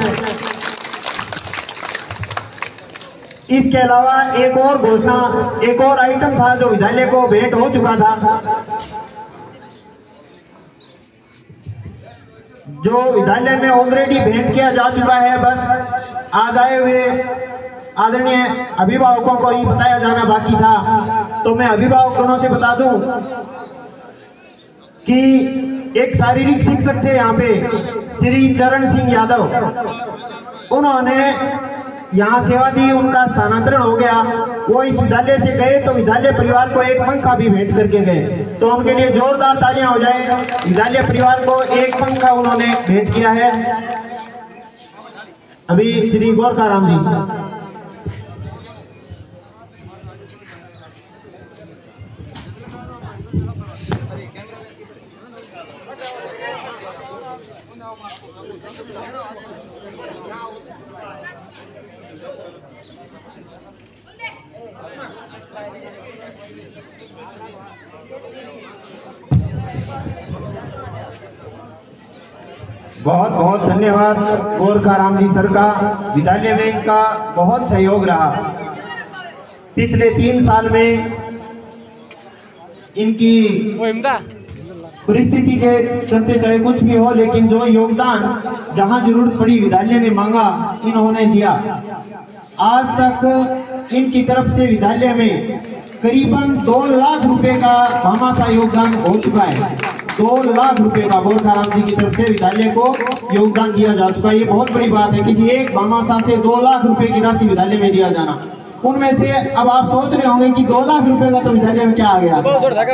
K: इसके अलावा एक और घोषणा, एक और आइटम था जो विद्यालय को भेंट हो चुका था, जो विद्यालय में ऑलरेडी भेंट किया जा चुका है। बस आज आए हुए आदरणीय अभिभावकों को ही बताया जाना बाकी था। तो मैं अभिभावकों से बता दूं कि एक शारीरिक शिक्षक थे यहाँ पे, श्री चरण सिंह यादव, उन्होंने यहाँ सेवा दी, उनका स्थानांतरण हो गया। वो इस विद्यालय से गए तो विद्यालय परिवार को एक पंखा भी भेंट करके गए, तो उनके लिए जोरदार तालियां हो जाए। विद्यालय परिवार को एक पंखा उन्होंने भेंट किया है। अभी श्री गोरखाराम जी। बहुत बहुत धन्यवाद गोरखाराम जी सर का। विद्यालय में इनका बहुत सहयोग रहा। पिछले 3 साल में इनकी परिस्थिति के चलते चाहे कुछ भी हो, लेकिन जो योगदान जहां जरूरत पड़ी विद्यालय ने मांगा, इन्होंने दिया। आज तक इनकी तरफ से विद्यालय में करीबन 2 लाख रुपए का भामाशाह योगदान हो चुका है। 2 लाख रुपए का गोरखाराम जी की तरफ से विद्यालय को योगदान दिया जा चुका है। ये बहुत बड़ी बात है, किसी एक भामाशाह से 2 लाख रुपए की राशि विद्यालय में दिया जाना। उनमें से अब आप सोच रहे होंगे कि 2 लाख रुपए का तो विद्यालय में क्या आ गया,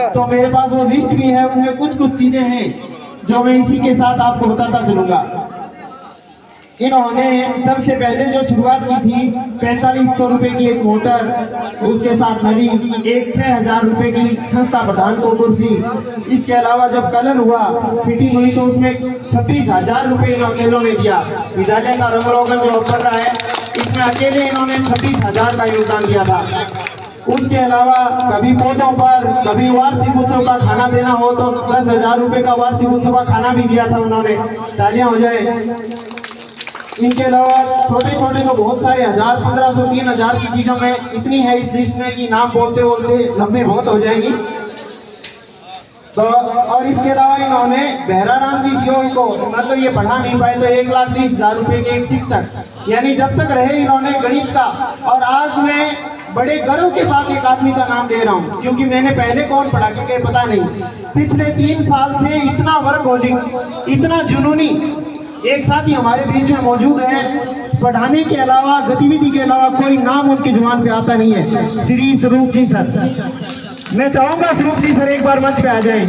K: तो मेरे पास वो लिस्ट भी है, उनमें कुछ कुछ चीजें हैं जो मैं इसी के साथ आपको बताता चलूंगा। इन्होंने सबसे पहले जो शुरुआत की थी 4500 रुपए की एक मोटर, उसके साथ नली, एक 6000 रुपए की संस्था प्रधान को कुर्सी। इसके अलावा जब कलर हुआ, फिटिंग हुई, तो उसमें 26,000 रुपए इन्होंने दिया। विद्यालय का रंग रोगन जो पड़ रहा है, इसमें अकेले इन्होंने 26,000 का योगदान दिया था। उसके अलावा कभी पौधों पर, कभी वार्षिक उत्सव का खाना देना हो तो 10,000 रुपए का वार्षिक उत्सव का खाना भी दिया था उन्होंने। तालियां हो जाए। इनके अलावा छोटे छोटे तो बहुत सारे 1000, 1500, 3000 की चीजों में इतनी है इस लिस्ट में कि नाम बोलते बोलते लंबी बहुत हो जाएगी। तो और इसके अलावा इन्होंने बहराराम जी सीओ को, मतलब ये पढ़ा नहीं पाए, तो 1,30,000 रुपए के एक शिक्षक, यानी जब तक रहे इन्होंने गणित का। और आज मैं बड़े गर्व के साथ एक आदमी का नाम दे रहा हूँ, क्योंकि मैंने पहले कौन पढ़ा क्योंकि पता नहीं। पिछले 3 साल से इतना वर्कहोलिक, इतना जुनूनी एक साथी हमारे बीच में मौजूद है। पढ़ाने के अलावा, गतिविधि के अलावा कोई नाम उनकी जुबान पे आता नहीं है। श्री स्वरूप जी सर, मैं चाहूंगा स्वरूप जी सर एक बार मंच पे आ जाएं।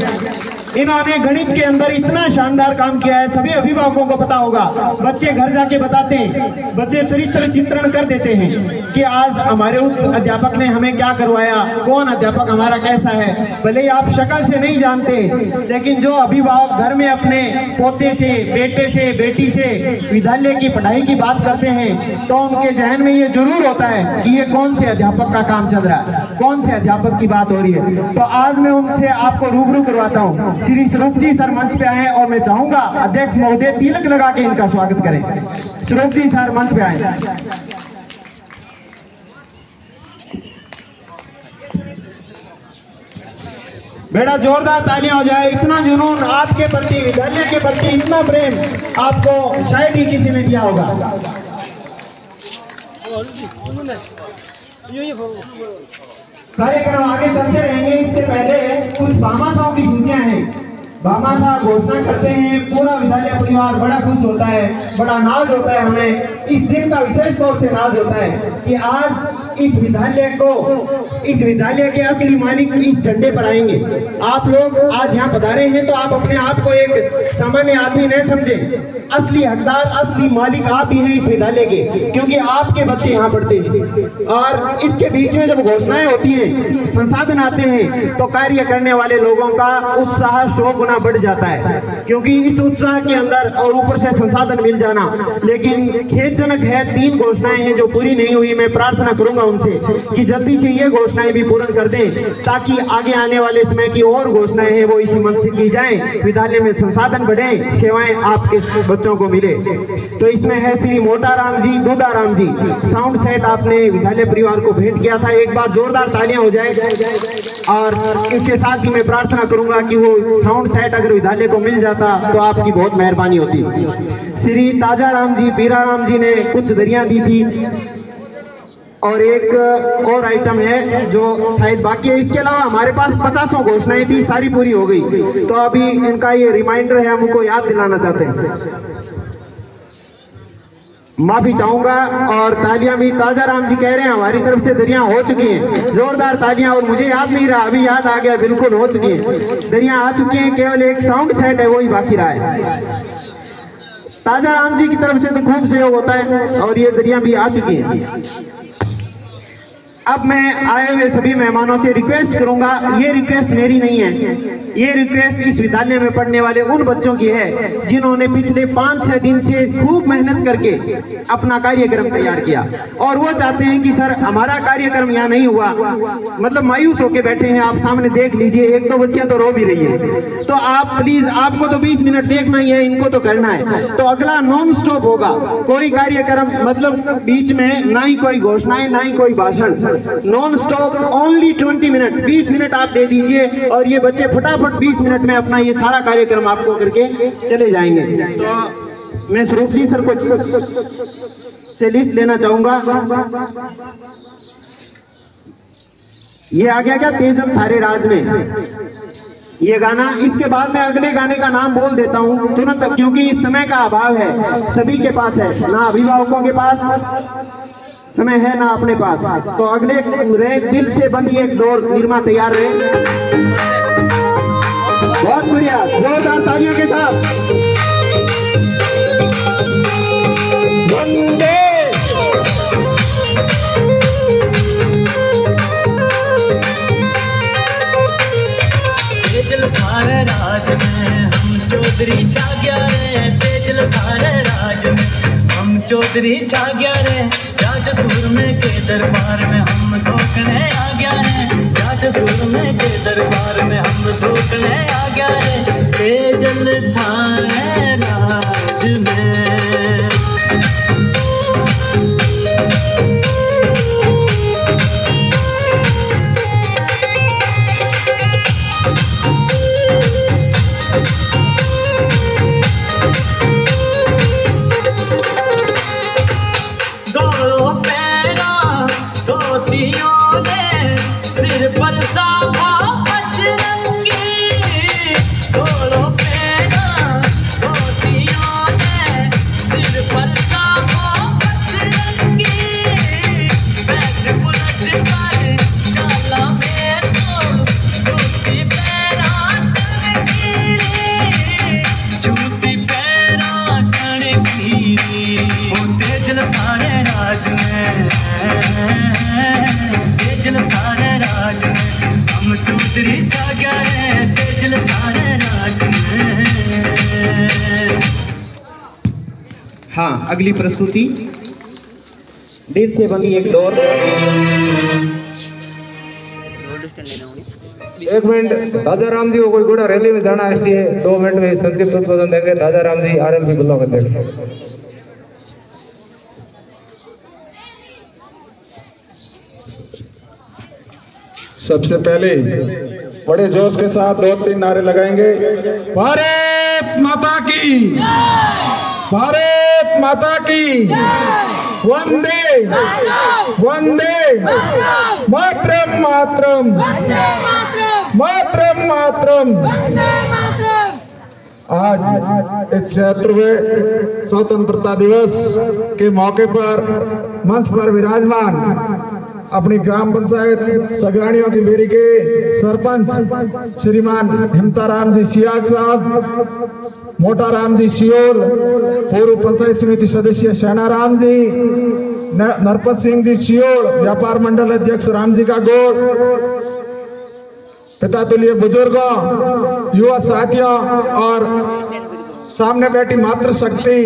K: इन्होंने गणित के अंदर इतना शानदार काम किया है, सभी अभिभावकों को पता होगा। बच्चे घर जाके बताते हैं, बच्चे चरित्र चित्रण कर देते हैं कि आज हमारे उस अध्यापक ने हमें क्या करवाया, कौन अध्यापक हमारा कैसा है। भले ही आप शक्ल से नहीं जानते, लेकिन जो अभिभावक घर में अपने पोते से, बेटे से, बेटी से विद्यालय की पढ़ाई की बात करते हैं तो उनके जहन में ये जरूर होता है कि ये कौन से अध्यापक का काम चल रहा है, कौन से अध्यापक की बात हो रही है। तो आज मैं उनसे आपको रूबरू करवाता हूँ। श्री स्वरूप जी सर मंच पे आए और मैं चाहूंगा अध्यक्ष महोदय तिलक लगा के इनका स्वागत करें। स्वरूप जी सर मंच पे आए। बेटा जोरदार तालियां हो जाए। इतना जुनून आपके प्रति, विद्यालय के प्रति इतना प्रेम आपको शायद ही किसी ने दिया होगा। कार्यक्रम आगे चलते रहेंगे, इससे पहले कुछ भामाशाहों की छुट्टियां हैं। भामाशाह घोषणा करते हैं, पूरा विद्यालय परिवार बड़ा खुश होता है, बड़ा नाज होता है। हमें इस दिन का विशेष तौर से नाज होता है कि आज इस विद्यालय को, इस विद्यालय के असली मालिक इस झंडे पर आएंगे। आप लोग आज यहाँ पधारे हैं तो आप अपने आप को एक सामान्य आदमी नहीं समझे। असली हकदार, असली मालिक आप ही हैं इस विद्यालय के, क्योंकि आपके बच्चे यहाँ पढ़ते हैं। और इसके बीच में जब घोषणाएं होती हैं, संसाधन आते हैं, तो कार्य करने वाले लोगों का उत्साह 100 गुना बढ़ जाता है, क्योंकि इस उत्साह के अंदर और ऊपर से संसाधन मिल जाना। लेकिन खेदजनक है, 3 घोषणाएं हैं जो पूरी नहीं हुई। मैं प्रार्थना करूंगा उनसे कि जल्दी से ये घोषणाएं भी पूर्ण कर दें, ताकि आगे आने वाले समय की और घोषणाएं हैं वो इसी मंच से की जाएं। विद्यालय में संसाधन बढ़े, सेवाएं आपके बच्चों को मिले। तो इसमें है श्री मोटाराम जी, दूधाराम जी, साउंड सेट आपने विद्यालय परिवार को भेंट किया था। एक बार जोरदार तालियां हो जाए। और इसके साथ ही मैं प्रार्थना करूंगा कि वो साउंड सेट अगर विद्यालय को मिल जाता तो आपकी बहुत मेहरबानी होती। श्री ताजाराम जी, पीराराम जी ने कुछ दरिया दी थी और एक और आइटम है जो शायद बाकी है। इसके अलावा हमारे पास 50 घोषणाएं थी, सारी पूरी हो गई। तो अभी इनका ये रिमाइंडर है, हमको याद दिलाना चाहते हैं। माफी चाहूंगा। और तालियां भी ताजाराम जी कह रहे हैं हमारी तरफ से दरिया हो चुकी हैं। जोरदार तालियां। और मुझे याद नहीं रहा, अभी याद आ गया, बिल्कुल हो चुकी हैं, दरिया आ चुकी हैं। केवल एक साउंड सेट है, वही बाकी रहा है। ताजाराम जी की तरफ से तो खूब सहयोग होता है और ये दरिया भी आ चुकी हैं। अब मैं आए हुए सभी मेहमानों से रिक्वेस्ट करूंगा, ये रिक्वेस्ट मेरी नहीं है, ये रिक्वेस्ट इस विद्यालय में पढ़ने वाले उन बच्चों की है जिन्होंने पिछले 5-6 दिन से खूब मेहनत करके अपना कार्यक्रम तैयार किया और वो चाहते हैं कि सर हमारा कार्यक्रम यहाँ नहीं हुआ, मतलब मायूस होके बैठे हैं। आप सामने देख लीजिए, 1-2 बच्चियां तो रो भी रही है। तो आप प्लीज, आपको तो 20 मिनट देखना ही है, इनको तो करना है। तो अगला नॉन स्टॉप होगा, कोई कार्यक्रम, मतलब बीच में ना ही कोई घोषणाएं ना ही कोई भाषण, non stop, only 20 minute, 20 minute आप दे दीजिए और ये बच्चे फटाफट 20 मिनट में अपना ये सारा कार्यक्रम आपको करके चले जाएंगे। तो मैं स्वरूप जी सर को से लिस्ट लेना चाहूंगा। ये आ गया क्या, तेजल थारे राज में, ये गाना। इसके बाद में अगले गाने का नाम बोल देता हूं तुरंत, क्योंकि इस समय का अभाव है, सभी के पास है, ना अभिभावकों के पास समय है ना अपने पास। तो अगले रहे दिल से बंदी एक डोर, निर्मा तैयार रहे। बहुत बढ़िया, जोरदार तालियों के साथ। वंदे
F: तेजल थारे राज में हम चौधरी जाग्या रे, तेजल थारे राज में हम चौधरी जाग्या रे। राजसूर में के दरबार में हम धोकने आ गया है, राजसूर में के दरबार में हम धोकने आ गया है। तेजल थारे राज में सिर पर साफा बजरंगी, घोड़ों पे ना धोतियों ने, सिर पर साफा बजरंगी, बैठ बुलट कर चाला में तो धोती पैरा टंगी
L: बदरी जागा है तेज लताने रात में।
K: हाँ, अगली प्रस्तुति दिल से बनी एक डोर।
D: एक मिनट, दादा राम जी को कोई घोड़ा रैली में जाना है, इसलिए 2 मिनट में संक्षिप्त उद्बोधन देंगे दादा राम जी, आरएलपी ब्लॉक अध्यक्ष।
M: सबसे पहले बड़े जोश के साथ 2-3 नारे लगाएंगे। भारत माता की, भारत माता की, वंदे वंदे मातरम मातरम मातरम मातरम। आज इस 76वें स्वतंत्रता दिवस के मौके पर मंच पर विराजमान अपनी ग्राम पंचायत सगरानियों की बेरी के सरपंच श्रीमान हिमताराम जी सियाग साहब, मोटाराम जी सियोल, पूर्व पंचायत समिति सदस्य शनाराम जी, नरपत सिंह जी सियोल, व्यापार मंडल अध्यक्ष राम जी का गोड़, पिता तुल्य बुजुर्गों, युवा साथियों और सामने बैठी मातृशक्ति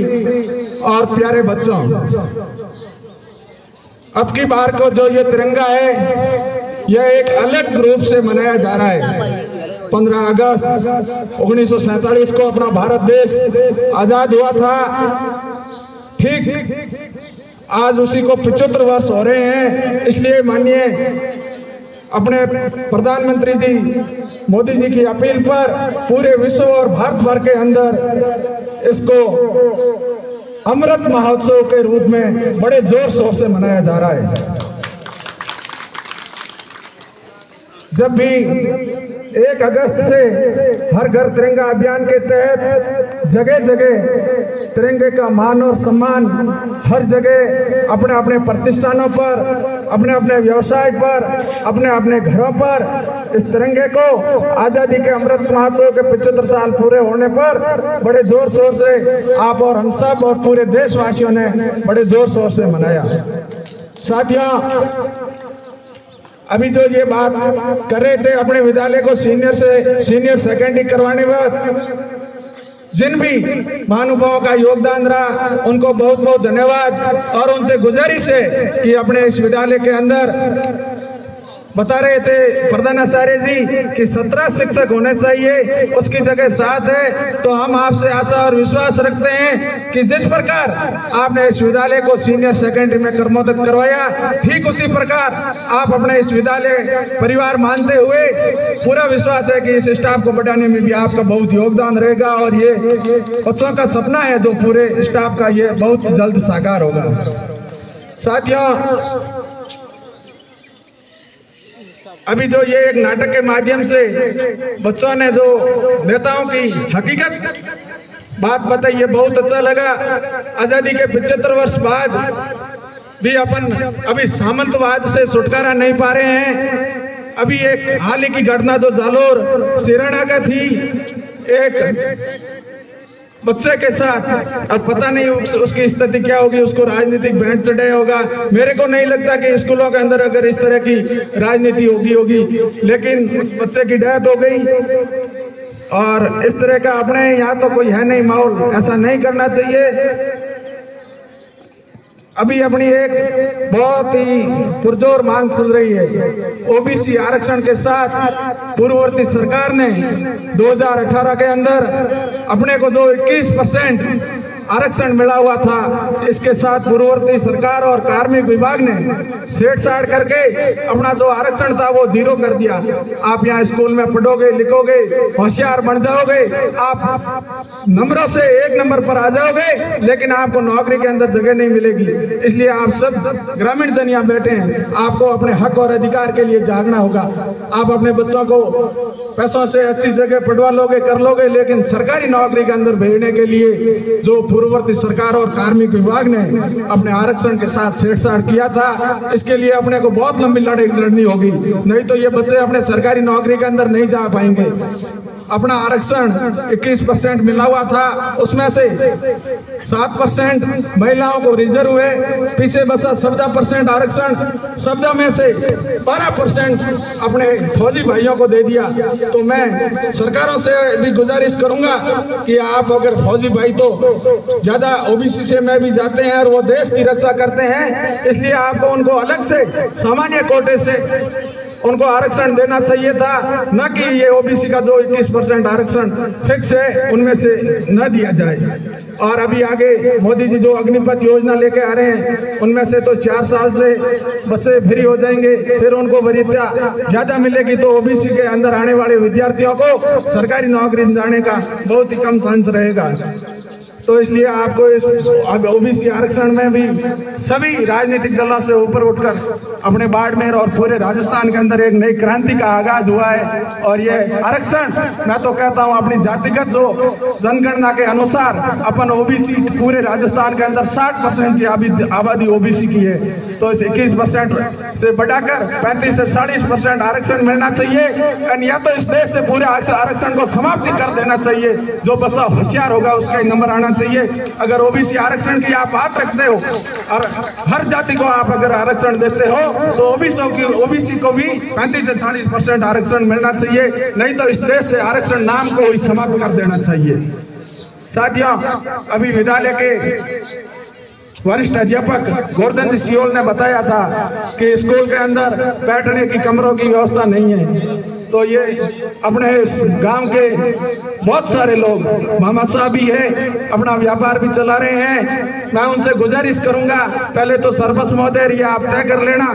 M: और प्यारे बच्चों, अब की बार को जो ये तिरंगा है यह एक अलग रूप से मनाया जा रहा है। 15 अगस्त 1947 को अपना भारत देश आजाद हुआ था। ठीक आज उसी को 75 वर्ष हो रहे हैं। इसलिए माननीय अपने प्रधानमंत्री जी मोदी जी की अपील पर पूरे विश्व और भारत भर के अंदर इसको अमृत महोत्सव के रूप में बड़े जोर शोर से मनाया जा रहा है। जब भी 1 अगस्त से हर घर तिरंगा अभियान के तहत जगह जगह तिरंगे का मान और सम्मान हर जगह अपने अपने प्रतिष्ठानों पर, अपने अपने व्यवसाय पर, अपने अपने घरों पर इस तिरंगे को आज़ादी के अमृत महोत्सव के 75 साल पूरे होने पर बड़े जोर शोर से आप और हम सब और पूरे देशवासियों ने बड़े जोर शोर से मनाया। साथियों, अभी जो ये बात कर रहे थे अपने विद्यालय को सीनियर से सीनियर सेकेंडरी करवाने पर जिन भी महानुभावों का योगदान रहा उनको बहुत बहुत धन्यवाद। और उनसे गुजारिश है कि अपने इस विद्यालय के अंदर बता रहे थे प्रधानाचार्य जी कि 17 शिक्षक होने चाहिए, उसकी जगह 7 है। तो हम आपसे आशा और विश्वास रखते हैं कि जिस प्रकार आपने इस विद्यालय को सीनियर सेकेंडरी में क्रमोन्नत करवाया, ठीक उसी प्रकार आप अपने इस विद्यालय परिवार मानते हुए पूरा विश्वास है कि इस स्टाफ को बढ़ाने में भी आपका बहुत योगदान रहेगा। और ये बच्चों का सपना है जो पूरे स्टाफ का, ये बहुत जल्द साकार होगा। साथियों, अभी जो ये एक नाटक के माध्यम से बच्चों ने जो नेताओं की हकीकत बात बताई, ये बहुत अच्छा लगा। आजादी के 75 वर्ष बाद भी अपन अभी सामंतवाद से छुटकारा नहीं पा रहे हैं। अभी एक हाल ही की घटना जो जालोर सिराना का थी, एक बच्चे के साथ, अब पता नहीं उसकी स्थिति क्या होगी, उसको राजनीतिक भेंट चढ़ाया होगा। मेरे को नहीं लगता कि स्कूलों के अंदर अगर इस तरह की राजनीति होगी, लेकिन उस बच्चे की डेथ हो गई। और इस तरह का अपने यहाँ तो कोई है नहीं माहौल, ऐसा नहीं करना चाहिए। अभी अपनी एक बहुत ही पुरजोर मांग चल रही है ओबीसी आरक्षण के साथ। पूर्ववर्ती सरकार ने 2018 के अंदर अपने को जो 21% आरक्षण मिला हुआ था, इसके साथ पूर्ववर्ती सरकार और कार्मिक विभाग ने छेड़छाड़ करके अपना जो आरक्षण था वो 0 कर दिया। आप यहाँ स्कूल में पढ़ोगे, लिखोगे, होशियार बन जाओगे, आप नंबरों से 1 नंबर पर आ जाओगे, लेकिन आपको नौकरी के अंदर जगह नहीं मिलेगी। इसलिए आप सब ग्रामीण जन यहाँ बैठे हैं, आपको अपने हक और अधिकार के लिए जागना होगा। आप अपने बच्चों को पैसों से अच्छी जगह पढ़वा लोगे, कर लोगे, लेकिन सरकारी नौकरी के अंदर भेजने के लिए जो पूर्ववर्ती सरकार और कार्मिक विभाग ने अपने आरक्षण के साथ छेड़छाड़ किया था, इसके लिए अपने को बहुत लंबी लड़ाई लड़नी होगी। नहीं तो ये बच्चे अपने सरकारी नौकरी के अंदर नहीं जा पाएंगे। अपना आरक्षण 21% मिला हुआ था, उसमें से 7% महिलाओं को रिजर्व हुए, पीछे बसा 14% आरक्षण, 14 में से 12% अपने फौजी भाइयों को दे दिया। तो मैं सरकारों से भी गुजारिश करूंगा कि आप अगर फौजी भाई तो ज़्यादा ओबीसी से में भी जाते हैं और वो देश की रक्षा करते हैं, इसलिए आपको उनको अलग से सामान्य कोटे से उनको आरक्षण देना चाहिए था, न कि ये ओबीसी का जो 21% आरक्षण फिक्स है उनमें से न दिया जाए। और अभी आगे मोदी जी जो अग्निपथ योजना लेके आ रहे हैं, उनमें से तो 4 साल से बच्चे फ्री हो जाएंगे, फिर उनको वरीयता ज़्यादा मिलेगी, तो ओबीसी के अंदर आने वाले विद्यार्थियों को सरकारी नौकरी जाने का बहुत ही कम चांस रहेगा। तो इसलिए आपको इस ओबीसी आरक्षण में भी सभी राजनीतिक दलों से ऊपर उठकर अपने बाड़मेर और पूरे राजस्थान के अंदर एक नई क्रांति का आगाज हुआ है। और ये आरक्षण मैं तो कहता हूँ अपनी जातिगत जो जनगणना के अनुसार अपन ओबीसी पूरे राजस्थान के अंदर 60% की आबादी ओबीसी की है, तो इस 21% से बढ़ाकर 35 से 40% आरक्षण मिलना चाहिए। या तो इस देश से पूरे आरक्षण को समाप्त कर देना चाहिए, जो बच्चा होशियार होगा उसका नंबर आना चाहिए। अगर ओबीसी आरक्षण की आप बात रखते हो और हर जाति को आप अगर आरक्षण देते हो, तो ओबीसी को भी 35 से 40% आरक्षण मिलना चाहिए, नहीं तो इस देश से आरक्षण नाम को ही समाप्त कर देना चाहिए। साथियों, अभी विद्यालय के वरिष्ठ अध्यापक गोवर्धन जी सियोल ने बताया था कि स्कूल के अंदर बैठने की कमरों की व्यवस्था नहीं है। तो ये अपने इस गांव के बहुत सारे लोग, मामा साहब भी है, अपना व्यापार भी चला रहे हैं। मैं उनसे गुजारिश करूंगा, पहले तो सरपंच महोदय ये आप तय कर लेना,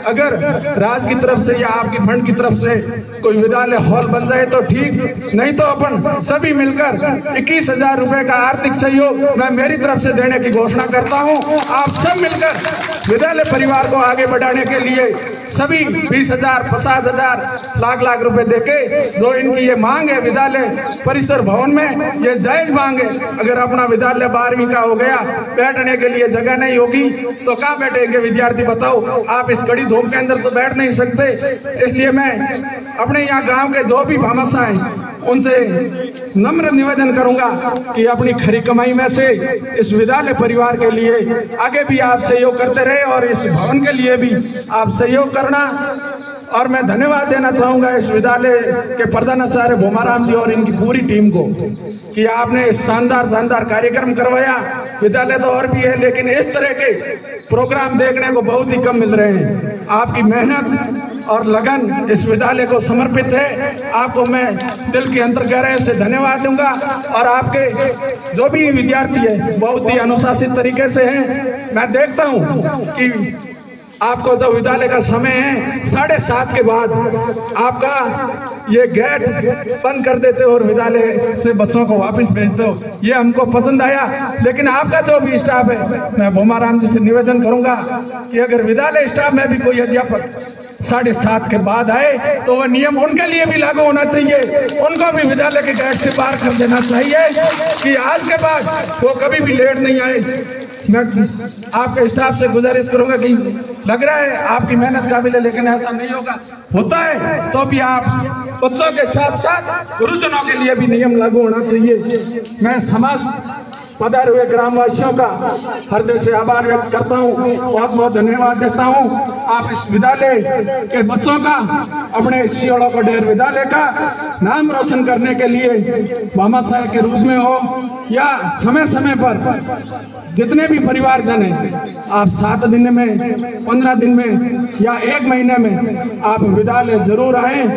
M: अगर राज की तरफ से या आपकी फंड की तरफ से कोई विद्यालय हॉल बन जाए तो ठीक, नहीं तो अपन सभी मिलकर 21,000 रुपए का आर्थिक सहयोग मैं मेरी तरफ से देने की घोषणा करता हूं। आप सब मिलकर विद्यालय परिवार को आगे बढ़ाने के लिए सभी 20,000, 50,000, लाख रुपए देके जो इनकी ये मांग है विद्यालय परिसर भवन में, ये जायज मांग है। अगर अपना विद्यालय 12वीं का हो गया, बैठने के लिए जगह नहीं होगी तो कहाँ बैठेंगे विद्यार्थी बताओ? आप इस कड़ी धूप के अंदर तो बैठ नहीं सकते। इसलिए मैं अपने यहाँ गांव के जो भी भामाशा हैं उनसे नम्र निवेदन करूंगा कि अपनी खरी कमाई में से इस विद्यालय परिवार के लिए आगे भी आप सहयोग करते रहे और इस भवन के लिए भी आप सहयोग करना। और मैं धन्यवाद देना चाहूँगा इस विद्यालय के प्रधानाचार्य भोमाराम जी और इनकी पूरी टीम को कि आपने शानदार कार्यक्रम करवाया। विद्यालय तो और भी है, लेकिन इस तरह के प्रोग्राम देखने को बहुत ही कम मिल रहे हैं। आपकी मेहनत और लगन इस विद्यालय को समर्पित है। आपको मैं दिल के अंतर गहराई से धन्यवाद दूंगा। और आपके जो भी विद्यार्थी है बहुत ही अनुशासित तरीके से हैं। मैं देखता हूँ कि आपको जो विद्यालय का समय है 7:30 के बाद आपका ये गेट बंद कर देते हो और विद्यालय से बच्चों को वापस भेजते हो, ये हमको पसंद आया। लेकिन आपका जो भी स्टाफ है, मैं भोमाराम जी से निवेदन करूंगा कि अगर विद्यालय स्टाफ में भी कोई अध्यापक 7:30 के बाद आए तो वह नियम उनके लिए भी लागू होना चाहिए। उनको भी विद्यालय के गेट से पार कर देना चाहिए कि आज के बाद वो कभी भी लेट नहीं आए। मैं आपके स्टाफ से गुजारिश करूंगा कि लग रहा है आपकी मेहनत काबिल है, लेकिन ऐसा नहीं होता है तो भी आप बच्चों के साथ साथ गुरुजनों के लिए भी नियम लागू होना चाहिए। मैं समाज पधारे हुए ग्रामवासियों का हृदय से आभार व्यक्त करता हूँ, बहुत बहुत धन्यवाद देता हूँ। आप इस विद्यालय के बच्चों का, अपने सियोड़ों को डेर विद्यालय का नाम रोशन करने के लिए भामाशाह के रूप में हो या समय समय पर जितने भी परिवारजन हैं, आप 7 दिन में, 15 दिन में या 1 महीने में आप विद्यालय जरूर आएं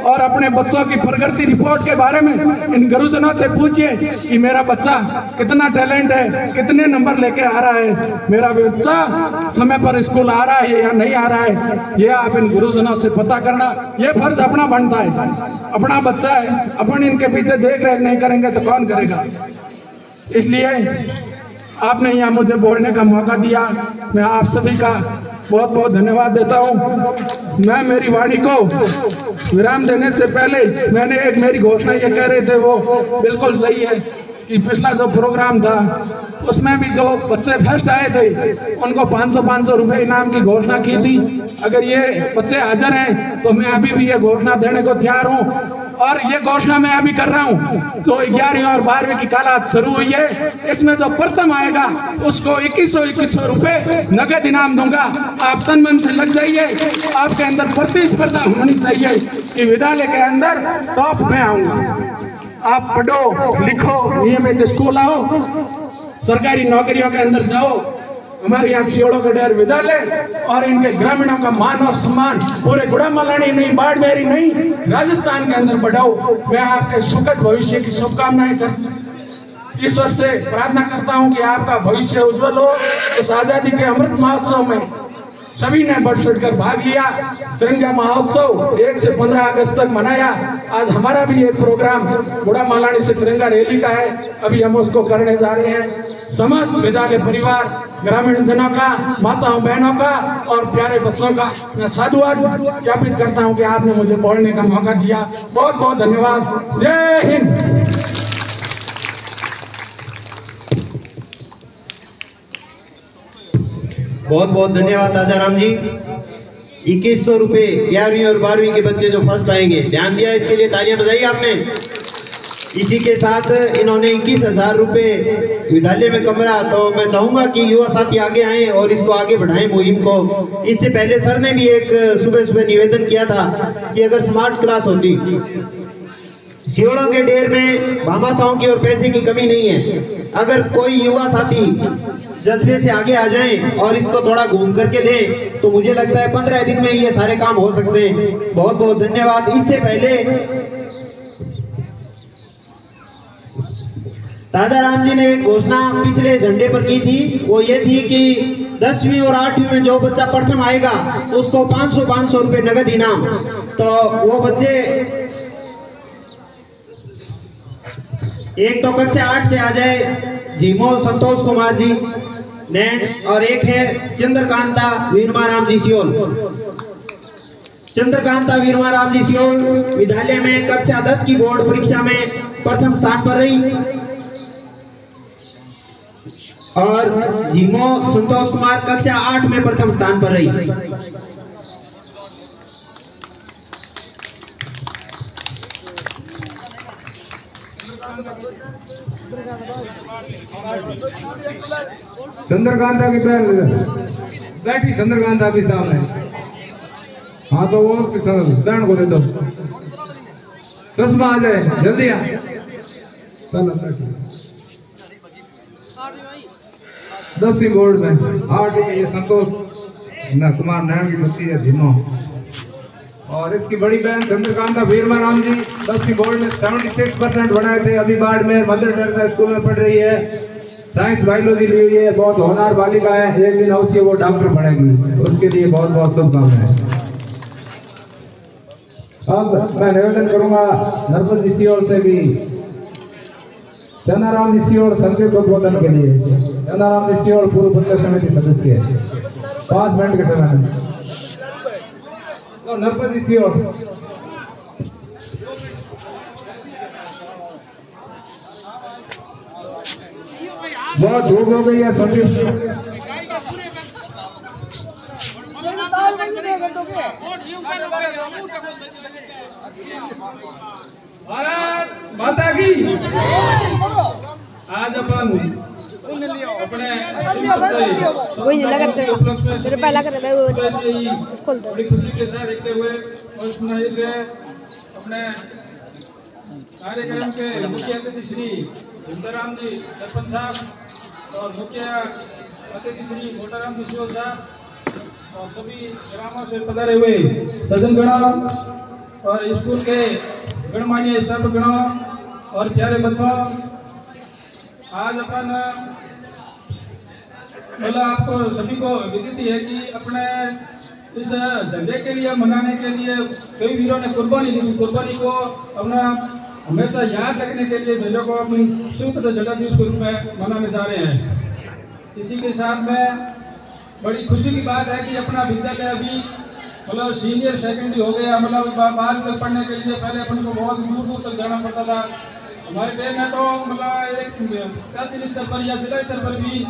M: और अपने बच्चों की प्रगति रिपोर्ट के बारे में इन गुरुजनों से पूछिए कि मेरा बच्चा कितना टैलेंट है, कितने नंबर लेके आ रहा है, मेरा बच्चा समय पर स्कूल आ रहा है या नहीं आ रहा है, ये आप इन गुरुजनों से पता करना, ये फर्ज अपना बनता है। अपना बच्चा है, अपन इनके पीछे देख रेख नहीं करेंगे तो कौन करेगा? इसलिए आपने यहाँ मुझे बोलने का मौका दिया, मैं आप सभी का बहुत बहुत धन्यवाद देता हूँ। मैं मेरी वाणी को विराम देने से पहले मैंने एक मेरी घोषणा ये कह रहे थे वो बिल्कुल सही है कि पिछला जो प्रोग्राम था उसमें भी जो बच्चे फर्स्ट आए थे उनको 500 रुपये इनाम की घोषणा की थी। अगर ये बच्चे हाजिर हैं तो मैं अभी भी ये घोषणा देने को तैयार हूँ
N: और ये घोषणा मैं अभी कर रहा हूँ, जो 11वीं और 12वीं की कालात शुरू हुई है, इसमें जो प्रथम आएगा उसको 2100 रुपए नगद इनाम दूंगा। आप तन मन से लग जाइए, आपके अंदर प्रतिस्पर्धा होनी चाहिए कि विद्यालय के अंदर टॉप में आऊंगा। आप पढ़ो लिखो, नियमित स्कूल आओ, सरकारी नौकरियों के अंदर जाओ। हमारे यहाँ सियोड़ों का डेर विद्यालय और इनके ग्रामीणों का मान और सम्मान पूरे गुड़ामलानी नहीं, बाड़मेरी नहीं, राजस्थान के अंदर बढ़ाओ। मैं आपके सुखद भविष्य की शुभकामनाएं कर ईश्वर से प्रार्थना करता हूं कि आपका भविष्य उज्जवल हो। इस आजादी के अमृत महोत्सव में सभी ने बढ़ चढ़ कर भाग लिया। तिरंगा महोत्सव 1 से 15 अगस्त तक मनाया। आज हमारा भी एक प्रोग्राम गुड़ामलानी से तिरंगा रैली का है, अभी हम उसको करने जा रहे हैं। समस्त विद्यालय परिवार, ग्रामीण जनों का, माताओं बहनों का और प्यारे बच्चों का मैं साधुवाद ज्ञापित करता हूं कि आपने मुझे बोलने का मौका दिया। बहुत बहुत धन्यवाद। जय हिंद।
K: बहुत बहुत धन्यवाद राजाराम जी। 2100 रुपए 11वीं और 12वीं के बच्चे जो फर्स्ट आएंगे, ध्यान दिया, इसके लिए तालियां बजाई आपने। इसी के साथ इन्होंने 21,000 रुपए विद्यालय में कमरा। तो मैं चाहूंगा कि युवा साथी आगे आए और इसको आगे बढ़ाएं मुहिम को। इससे पहले सर ने भी एक सुबह सुबह निवेदन किया था कि अगर स्मार्ट क्लास होती, सियोड़ों के डेर में भामाशाहों की और पैसे की कमी नहीं है। अगर कोई युवा साथी जज्बे से आगे आ जाएं और इसको थोड़ा घूम करके दें तो मुझे लगता है 15 दिन में ये सारे काम हो सकते हैं। बहुत बहुत धन्यवाद। इससे पहले राजाराम जी ने एक घोषणा पिछले झंडे पर की थी, वो ये थी कि 10वीं और 8वीं में जो बच्चा प्रथम आएगा उसको 500 रुपए नगद इनाम। तो वो बच्चे एक तो कक्षा 8 से आ जाए जीमो संतोष कुमार जी नेट, और एक है चंद्रकांता वीरमाराम जी सियोल। चंद्रकांता वीरमाराम जी सियोल विद्यालय में कक्षा 10 की बोर्ड परीक्षा में प्रथम स्थान पर रही और जीमो संतोष कुमार कक्षा 8 में प्रथम स्थान पर रही।
D: चंद्रकांता की बहन बैठी, चंद्रकांता भी सामने। हाँ तो वो उसकी बहन को दे दो, चश्मा आ जाए जल्दी आ। चलो 10वीं बोर्ड में 8 ये संतोष कुमार नारायण की बच्ची है झिनो, और इसकी बड़ी बहन चंद्रकांता वीरमाराम जी 10वीं बोर्ड में 76% बनाए थे। अभी बाड़मेर मदर टेरेसा स्कूल में पढ़ रही है, साइंस बायोलॉजी ली हुई है, बहुत होनहार बालिका है। एक दिन अवश्य वो डॉक्टर बनेगी, उसके लिए बहुत बहुत शुभकामनाएं। अब मैं निवेदन करूंगा नरपत जी सियोड़ से भी चंदाराम जी सियोड़ संक्षिप्त उद्बोधन के लिए। चंदाराम जी सियोड़ पूर्व पंचायत समिति सदस्य है, 5 मिनट के समय में। तो नरपत जी सियोड़। बहुत धूप हो गई है सभी। भारत माता की। आज अपन अपने बड़ी खुशी के साथ देखते हुए और सुनाई से अपने कार्यक्रम के मुख्य अतिथि श्री इंदराम जी सरपंच साहब और मुख्य अतिथि श्री मोटाराम जी सियोल साहब और सभी ग्रामों से पधारे हुए सज्जन गणों और स्कूल के गणमान्य स्टाफ गणों और प्यारे बच्चों, आज अपन मतलब आपको सभी को विदित है कि अपने इस झंडे के लिए मनाने के लिए कई वीरों ने कुर्बानी दी। कुर्बानी को अपना हमेशा याद रखने के लिए झंडे को अपनी संयुक्त झंडा दिवस के रूप में मनाने जा रहे हैं। इसी के साथ में बड़ी खुशी की बात है कि अपना विद्यालय अभी मतलब सीनियर सेकेंडरी हो गया। मतलब 12वीं तक पढ़ने के लिए पहले अपन को बहुत दूर दूर तक जाना पड़ता था। हमारे टाइम में तो मतलब एक तहसील स्तर पर या जिला स्तर पर भी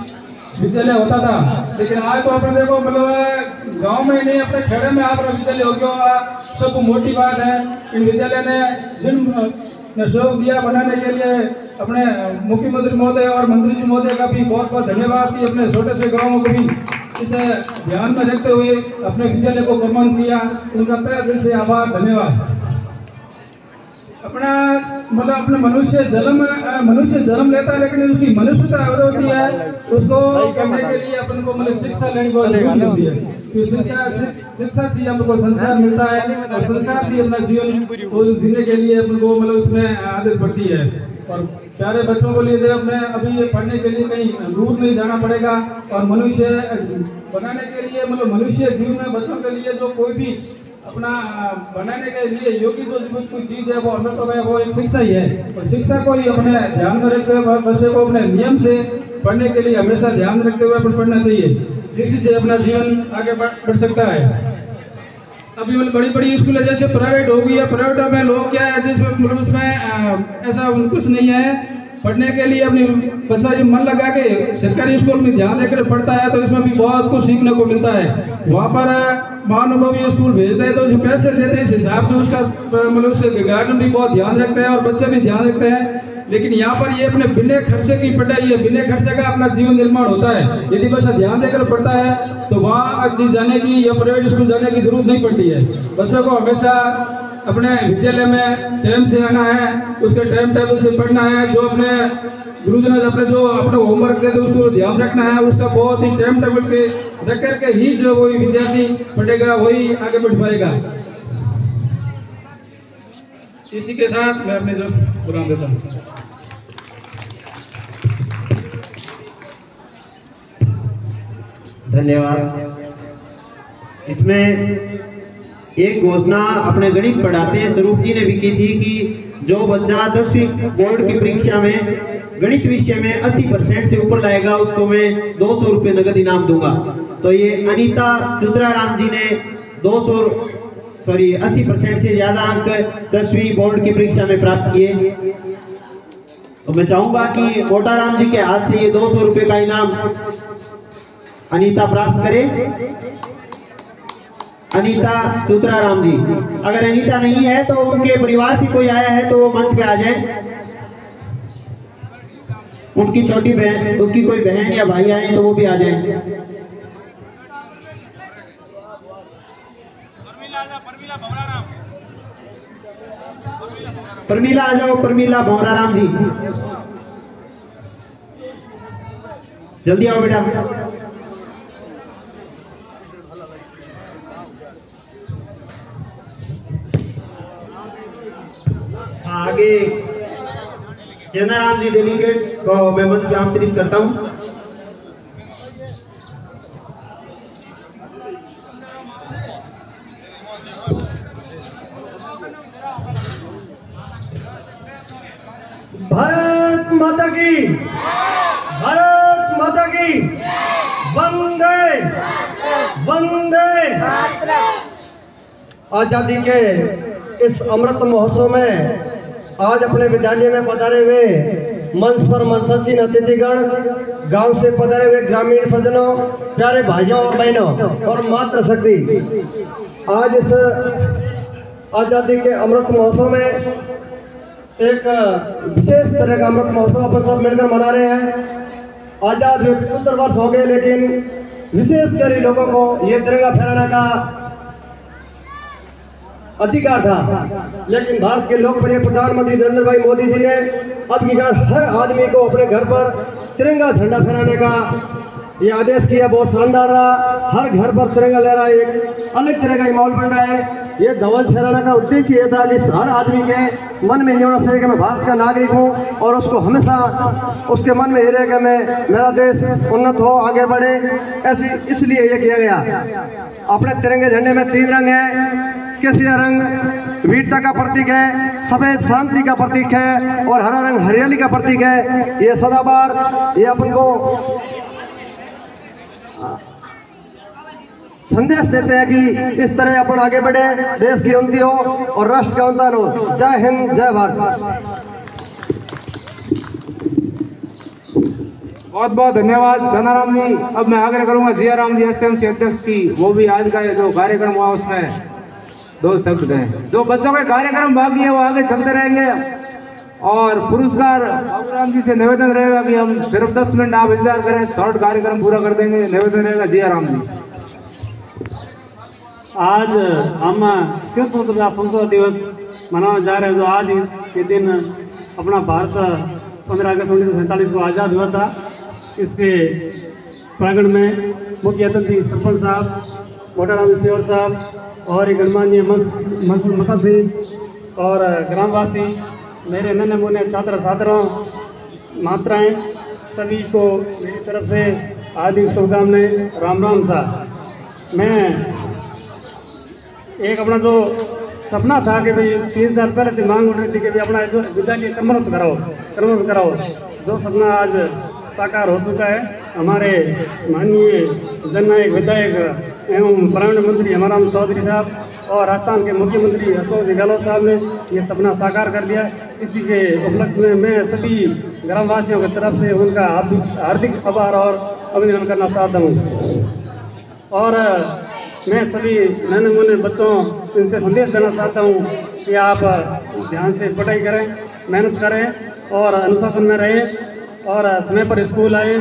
O: विद्यालय होता था, लेकिन आज तो अपने देखो मतलब गांव में नहीं अपने खेड़े में आप विद्यालय हो गया। सब मोटी बात है। इन विद्यालय ने जिन सहयोग दिया बनाने के लिए अपने मुख्यमंत्री महोदय और मंत्री जी महोदय का भी बहुत बहुत धन्यवाद कि अपने छोटे से गाँवों को भी इसे ध्यान में रखते हुए अपने विद्यालय को निर्माण किया। उनका तहे दिल से आभार, धन्यवाद। अपना मतलब अपने मनुष्य जन्म लेता है, लेकिन उसकी मनुष्यता और होती है, उसको करने के लिए अपन को मतलब शिक्षा लेनी बहुत होती है। तो शिक्षा से हमको संस्कार मिलता है और संस्कार से अपना जीवन जीने के लिए अपन को मतलब उसमें आदत पड़ती है। और प्यारे बच्चों को लिए अपने अभी पढ़ने के लिए कहीं दूर नहीं जाना पड़ेगा। और मनुष्य बनाने के लिए मतलब मनुष्य जीवन में बच्चों के लिए जो कोई भी अपना बनाने के लिए योग्य जो कोई चीज़ है वो अमृत है, वो एक शिक्षा ही है। और शिक्षा को ही अपने ध्यान में रखते हुए बच्चे को अपने नियम से पढ़ने के लिए हमेशा ध्यान रखते हुए अपन पढ़ना चाहिए, जिससे से अपना जीवन आगे बढ़ सकता है। अभी मतलब बड़ी बड़ी स्कूलें जैसे प्राइवेट हो गई है, प्राइवेट में लोग क्या है मतलब उसमें ऐसा कुछ नहीं है। पढ़ने के लिए अपनी बच्चा जो मन लगा के सरकारी स्कूल में ध्यान देकर पढ़ता है तो इसमें भी बहुत कुछ सीखने को मिलता है। वहाँ पर महानुभवी स्कूल भेजते हैं तो जो पैसे देते हैं इस हिसाब से उसका मतलब उसके गार्जियन भी बहुत ध्यान रखते हैं और बच्चे भी ध्यान रखते हैं। लेकिन यहाँ पर ये अपने बिना खर्चे की पढ़ाई है, बिना खर्चे का अपना जीवन निर्माण होता है। यदि बच्चा ध्यान देकर पढ़ता है तो वहाँ जाने की या प्राइवेट स्कूल जाने की जरूरत नहीं पड़ती है। बच्चों को हमेशा अपने विद्यालय में टाइम से आना है, उसके टाइम टेबल से पढ़ना है। जो अपने गुरुजन अपने जो अपने होमवर्क देते उसको ध्यान रखना है, उसका बहुत ही टाइम टेबल पे रख करके ही जो वही विद्यार्थी पढ़ेगा वही आगे बढ़ पाएगा। इसी के साथ मैं अपने जो प्रोग्राम देता हूँ।
K: धन्यवाद। इसमें एक घोषणा अपने गणित पढ़ाते हैं स्वरूप जी ने भी की थी कि जो बच्चा 10वीं बोर्ड की परीक्षा में गणित विषय में 80% से ऊपर लाएगा उसको मैं 200 रुपये नगद इनाम दूंगा। तो ये अनीता चुद्राराम जी ने 80% से ज्यादा अंक 10वीं बोर्ड की परीक्षा में प्राप्त किए। तो मैं चाहूंगा कि मोटाराम जी के हाथ से ये 200 रुपये का इनाम अनीता प्राप्त करे। अनीता चुद्राराम जी, अगर अनीता नहीं है तो उनके परिवार से कोई आया है तो वो मंच पे आ जाए। उनकी छोटी बहन, उसकी कोई बहन या भाई आए तो वो भी आ जाए। परमीला आ जाओ, परमीला भौराराम जी जल्दी आओ बेटा। आगे जनाराम जी डेलीगेट को मैं मंच पे आमंत्रित करता हूं।
P: भारत माता की, भारत माता की, वंदे वंदे। आजादी के इस अमृत महोत्सव में आज अपने विद्यालय में पधारे हुए मंच पर मंचशीन अतिथिगण, गांव से पधारे हुए ग्रामीण सज्जनों, प्यारे भाइयों और बहनों और मातृशक्ति, आज इस आज़ादी के अमृत महोत्सव में एक विशेष तरह का अमृत महोत्सव अपन सब मिलकर मना रहे हैं। आज़ाद 75 वर्ष हो गए, लेकिन विशेषकर लोगों को ये तिरंगा फहराने का अधिकार था। लेकिन भारत के लोकप्रिय प्रधानमंत्री नरेंद्र भाई मोदी जी ने अब की हर आदमी को अपने घर पर तिरंगा झंडा फहराने का ये आदेश किया। बहुत शानदार रहा। हर घर पर तिरंगा लहरा एक अलग तरह का माहौल बन रहा है। ये ध्वज फहराने का उद्देश्य ये था कि हर आदमी के मन में ये होना चाहिए कि मैं भारत का नागरिक हूँ और उसको हमेशा उसके मन में ये रहे कि मैं मेरा देश उन्नत हो, आगे बढ़े। ऐसी इसलिए ये किया गया। अपने तिरंगे झंडे में 3 रंग हैं। केसरिया रंग वीरता का प्रतीक है, सफेद शांति का प्रतीक है और हरा रंग हरियाली का प्रतीक है। ये सदाबहार ये अपन को संदेश देते हैं कि इस तरह अपन आगे बढ़े, देश की उन्नति हो और राष्ट्र का उत्थान हो। जय हिंद, जय भारत।
D: बहुत बहुत धन्यवाद चंदाराम जी। अब मैं आग्रह करूंगा जियाराम जी एसएमसी अध्यक्ष की, वो भी आज का जो कार्यक्रम हुआ उसमें 2 शब्द कहें। जो बच्चों के कार्यक्रम बाकी है वो आगे चलते रहेंगे और पुरस्कार बाबूराम जी से निवेदन रहेगा कि हम सिर्फ 10 मिनट आप इंतजार करें, शॉर्ट कार्यक्रम पूरा कर देंगे। निवेदन रहेगा जियाराम जी।
Q: आज हम स्वतंत्रता दिवस मनाने जा रहे हैं। जो आज के दिन अपना भारत 15 अगस्त 1947 को आज़ाद हुआ था। इसके प्रांगण में मुख्य अतिथि सरपंच साहब, मोटाराम सियोर साहब और गणमान्य मसा सिंह और ग्रामवासी, मेरे नन्हे मुन्ने छात्र छात्राओं, मात्राएँ, सभी को मेरी तरफ से हार्दिक शुभकामनाएं। राम राम साहब। मैं एक अपना जो सपना था कि भाई 3 साल पहले से मांग उठ रही थी कि भाई अपना जो विद्यालय क्रमबद्ध कराओ, जो सपना आज साकार हो चुका है। हमारे माननीय जननायक विधायक एवं पर्यावरण मंत्री हमाराम चौधरी साहब और राजस्थान के मुख्यमंत्री अशोक जी गहलोत साहब ने ये सपना साकार कर दिया। इसी के उपलक्ष्य में मैं सभी ग्रामवासियों की तरफ से उनका हार्दिक आभार और अभिनंदन करना चाहता हूँ। और मैं सभी नन्हे मुन्ने बच्चों इनसे संदेश देना चाहता हूँ कि आप ध्यान से पढ़ाई करें, मेहनत करें और अनुशासन में रहें और समय पर स्कूल आएँ।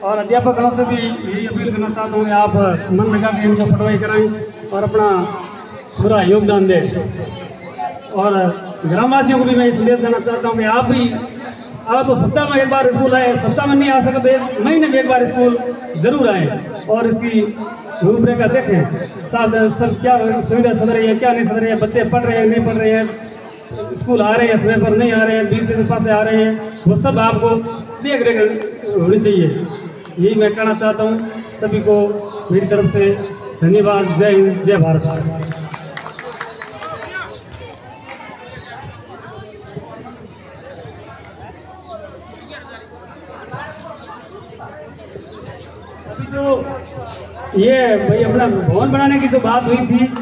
Q: और अध्यापकों से भी यही अपील करना चाहता हूँ कि आप मन लगा के इनको पढ़ाई कराएँ और अपना पूरा योगदान दें। और ग्रामवासियों को भी मैं संदेश देना चाहता हूँ कि आप भी तो सप्ताह में एक बार स्कूल आए, सप्ताह में नहीं आ सकते, महीने में एक बार स्कूल ज़रूर आएँ और इसकी रूपरेखा देखें। सब क्या सुविधा सद रही है, क्या नहीं सद रही है, बच्चे पढ़ रहे हैं नहीं पढ़ रहे हैं, स्कूल आ रहे हैं समय पर नहीं आ रहे हैं, 20 पास से आ रहे हैं, वो सब आपको देख रेख होनी चाहिए। यही मैं कहना चाहता हूँ। सभी को मेरी तरफ से धन्यवाद। जय हिंद, जय भारत। अभी जो ये भाई अपना भवन बनाने की जो बात हुई थी,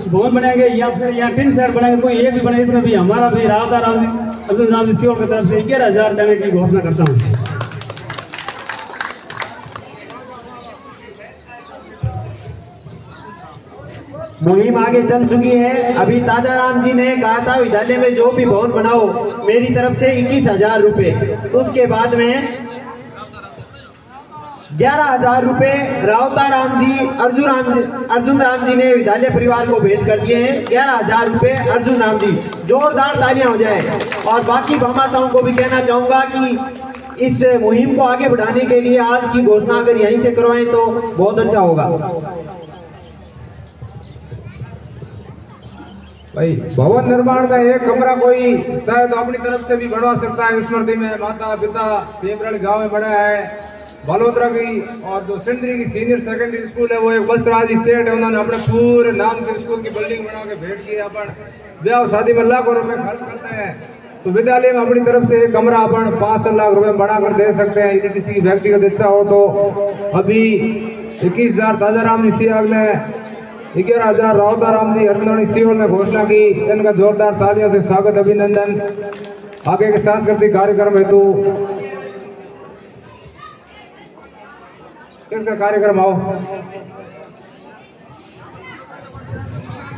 Q: भवन बनाएंगे या फिर यहाँ टिन शेड बनाएंगे, कोई एक भी बनाए, इसमें भी हमारा भी अर्जुन राम जी सियोर की तरफ से 11,000 देने की घोषणा करता हूँ।
K: मुहिम आगे चल चुकी है। अभी ताजा राम जी ने कहा था विद्यालय में जो भी भवन बनाओ मेरी तरफ से 21,000 रुपये। उसके बाद में 11,000 रुपये रावता राम जी अर्जुन राम जी ने विद्यालय परिवार को भेंट कर दिए हैं। 11,000 रुपये अर्जुन राम जी, जोरदार तालियां हो जाए। और बाकी भामाशाहों को भी कहना चाहूँगा कि इस मुहिम को आगे बढ़ाने के लिए आज की घोषणा अगर यहीं से करवाएं तो बहुत अच्छा होगा।
D: भाई भवन निर्माण में एक कमरा कोई चाहे तो अपनी तरफ से भी बढ़वा सकता है। स्मृति में माता पिता पेमरड़ गांव में बड़ा है, बालोतरा की और जो सिंदरी की सीनियर सेकेंडरी स्कूल है वो एक बसराजी सेठ है, उन्होंने अपने पूरे नाम से स्कूल की बिल्डिंग बना के भेंट की। अपन ब्याह शादी में लाखों रुपए खर्च करते हैं तो विद्यालय में अपनी तरफ से एक कमरा अपन 5 लाख रुपए बढ़ा कर दे सकते हैं। यदि किसी की व्यक्तिगत इच्छा हो तो अभी 21,000 ताजा राम जी सियाग ने, 11,000 रावता राम जी हरमंदोनी सियोल ने घोषणा की। इनका जोरदार तालियों से स्वागत अभिनंदन। आगे के सांस्कृतिक कार्यक्रम हेतु किसका कार्यक्रम आओ।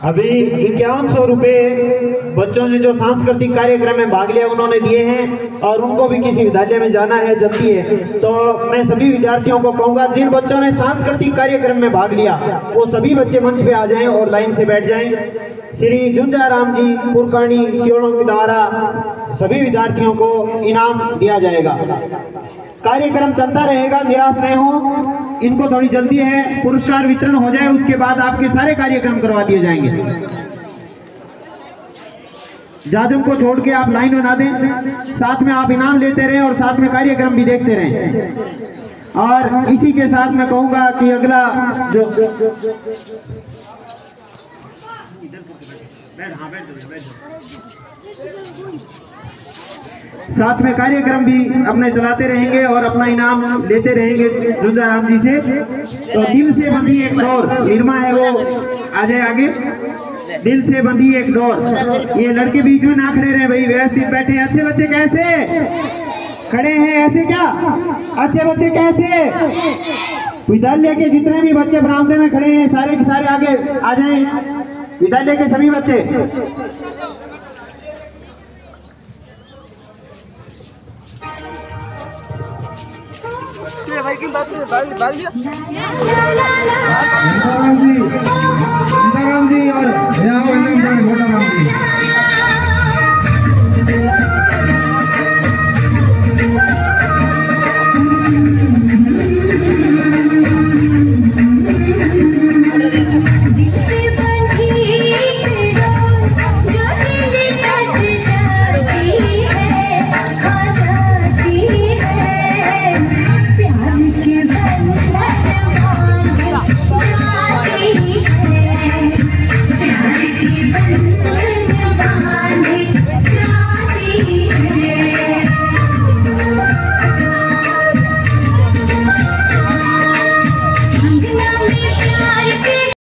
K: अभी 5100 रुपये बच्चों ने जो सांस्कृतिक कार्यक्रम में भाग लिया उन्होंने दिए हैं और उनको भी किसी विद्यालय में जाना है जल्दी है। तो मैं सभी विद्यार्थियों को कहूँगा जिन बच्चों ने सांस्कृतिक कार्यक्रम में भाग लिया वो सभी बच्चे मंच पे आ जाएं और लाइन से बैठ जाएं। श्री झुंझा राम जी पुरकानी सियोड़ों के द्वारा सभी विद्यार्थियों को इनाम दिया जाएगा। कार्यक्रम चलता रहेगा, निराश नहीं हो। इनको थोड़ी जल्दी है, पुरस्कार वितरण हो जाए उसके बाद आपके सारे कार्यक्रम करवा दिए जाएंगे। जाजम को छोड़ के आप लाइन बना दें, साथ में आप इनाम लेते रहें और साथ में कार्यक्रम भी देखते रहें। और इसी के साथ मैं कहूंगा कि अगला जो साथ में कार्यक्रम भी अपने चलाते रहेंगे और अपना इनाम लेते रहेंगे झुंझा राम जी से। तो दिल से बंधी एक डोर, निर्मा है वो आ जाए आगे। दिल से बंधी एक डोर, ये लड़के बीच में ना खड़े रहे भाई, व्यवस्थित बैठे। अच्छे बच्चे कैसे खड़े हैं ऐसे क्या? अच्छे बच्चे कैसे? विद्यालय के जितने भी बच्चे बरामदे में खड़े हैं सारे के सारे आगे आ जाएं। विद्यालय के सभी बच्चे।
D: राम जी और मोटा राम जी